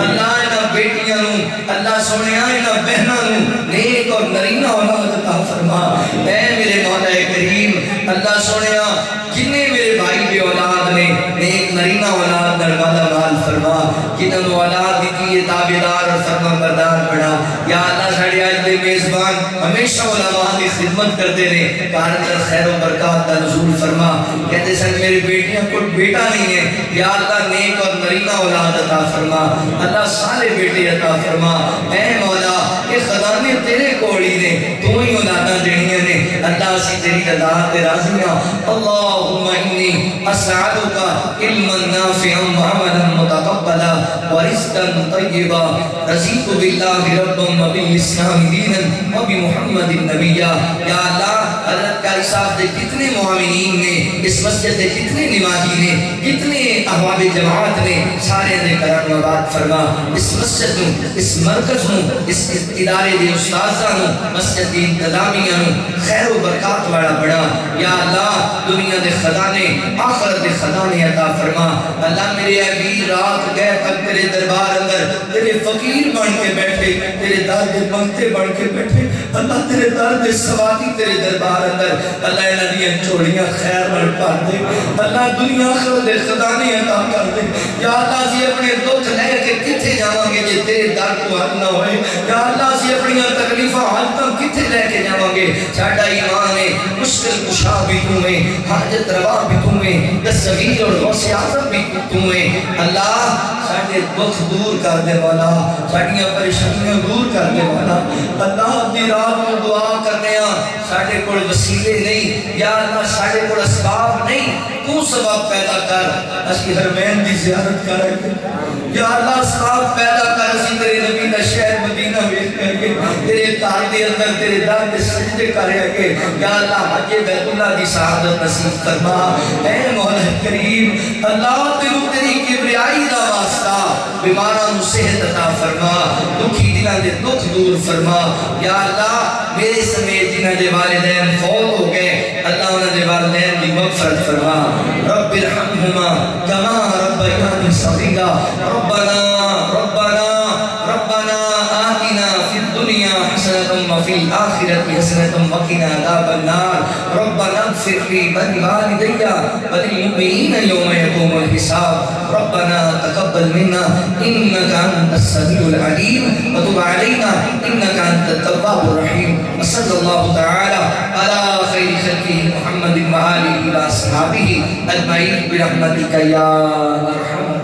अल्लाह इन्हां बेटियां नूं, अल्लाह सोनिया इन्हां बहनां नूं नेक और नरीना औलाद अता फरमा। ऐ मेरे मौला करीम, अल्लाह सोनिया जिन्ने मेरे भाई बे औलाद ने नेक नरीना औलाद वाला माल फरमा। जिन्होंने औलाद दी ताबेदार और फरमाबरदार बना। या अल्लाह साढ़े आज के मेजबान हमेशा उलमा की खिदमत करते रहे, कारण खैर और बरकत का नज़ूल फरमा। कहते सन मेरी बेटियां को बेटा नहीं है, या अल्लाह नेक और नरीना औलाद अता फरमा। अल्लाह सारे बेटे अता फरमा। ऐ मौला ये खजाने तेरे कोल ही ने, तू ही औलादा देनियां ने। अल्लाह असीं तेरी रज़ा ते राज़ी हां। अल्लाहुम्मा इन्नी अस्अलुका इल्मन नाफ़िअन व अमलन मुतक़ब्बला व रिज़्क़न तय्यिबा। रज़ीतु बिल्लाहि रब्बन व बिल इस्लाम दीनन व बि मुहम्मदिन नबिय्या। या अल्लाह हज़रत कारी साहब दे कितने मुआमिनीन ने, इस मस्जिद दे कितने निमाजी ने, कितने अहबाब जमात ने, सारे दे करम आबाद फरमा। इस मस्जिद नूं, इस मरकज़ नूं, इस इदारे दे उस्तादां नूं, मस्जिद दी इंतजामिया नूं खैर व बरकत वाला बना। या अल्लाह दुनिया दे खजाने, आखिरत दे खजाने अता फरमा। अल्लाह मेरे अभी रात गए तक तेरे दरबार अंदर तेरे फकीर बन के बैठे, तेरे दर दे बंदे बन के बैठे। अल्लाह तेरे दर दे सवादी तेरे दरबार अंदर, अल्लाह इन्हां दी झोलियां खैर नाल भर दे। अल्लाह दुनिया आखिरत दे खजाने अता कर दे। या अल्लाह जी अपने दुख लेके किथे जावांगे जे तेरे दर तो हल ना होए। या अल्लाह जी अपनी तकलीफां हल तक किथे लेके जावांगे। साडा ईमान है मुश्किल कुशा भी तू है, हाजत रवा भी तू है, दस्तगीर और गौसे आज़म भी तू है। अल्लाह साडे दुख दूर कर दे वाला, साडियां परेशानियां दूर कर दे वाला। अल्लाह दी रात को दुआ करने आ, साडे कोल वसीले नहीं, या अल्लाह साडे कोल असबाब नहीं, तू सबब पैदा कर। असी हरमैन दी ज़ियारत करांगे। या अल्लाह सबब पैदा कर, असी तेरे नबी दा शहर मदीना वेखेंगे, तेरे घर दे अंदर तेरे दर पे सजदे करेंगे। या अल्लाह हज बैतुल्लाह दी शहादत नसीब फरमा। ऐ मौला करीम, अल्लाह तेनू तेरी किबरियाई दा वास्ता बीमारां नू सेहत अता फरमा, दुखी दिलां दे दुख दूर फरमा। या अल्लाह मेरे समेत जिन्हां दे वालिदैन फौत हो गए, अल्लाह उन्हां दे वालिदैन दी मग़फ़िरत फरमा। रब्बिरहमहुमा कमा रब्बयानी सग़ीरा। रब्बना रब्बना रब्बना आतिना फिद दुनिया हसनतम व फिल आखिरति हसनतम व क़िना अज़ाबन्नार। रब्बना इग़फ़िर ली व लिवालिदैया व लिल मुमिनीना यौम यक़ूमुल हिसाब। रब्बना तक़ब्बल मिन्ना इन्नका अंतस समीउल अलीम व तुब अलैना इन्नका अंतत तव्वाबुर रहीम। व सल्लल्लाहु तआला अला खैरि खल्क़िही मुहम्मदिन व आलिहि व अस्हाबिही अजमईन बिरहमतिका या अरहम।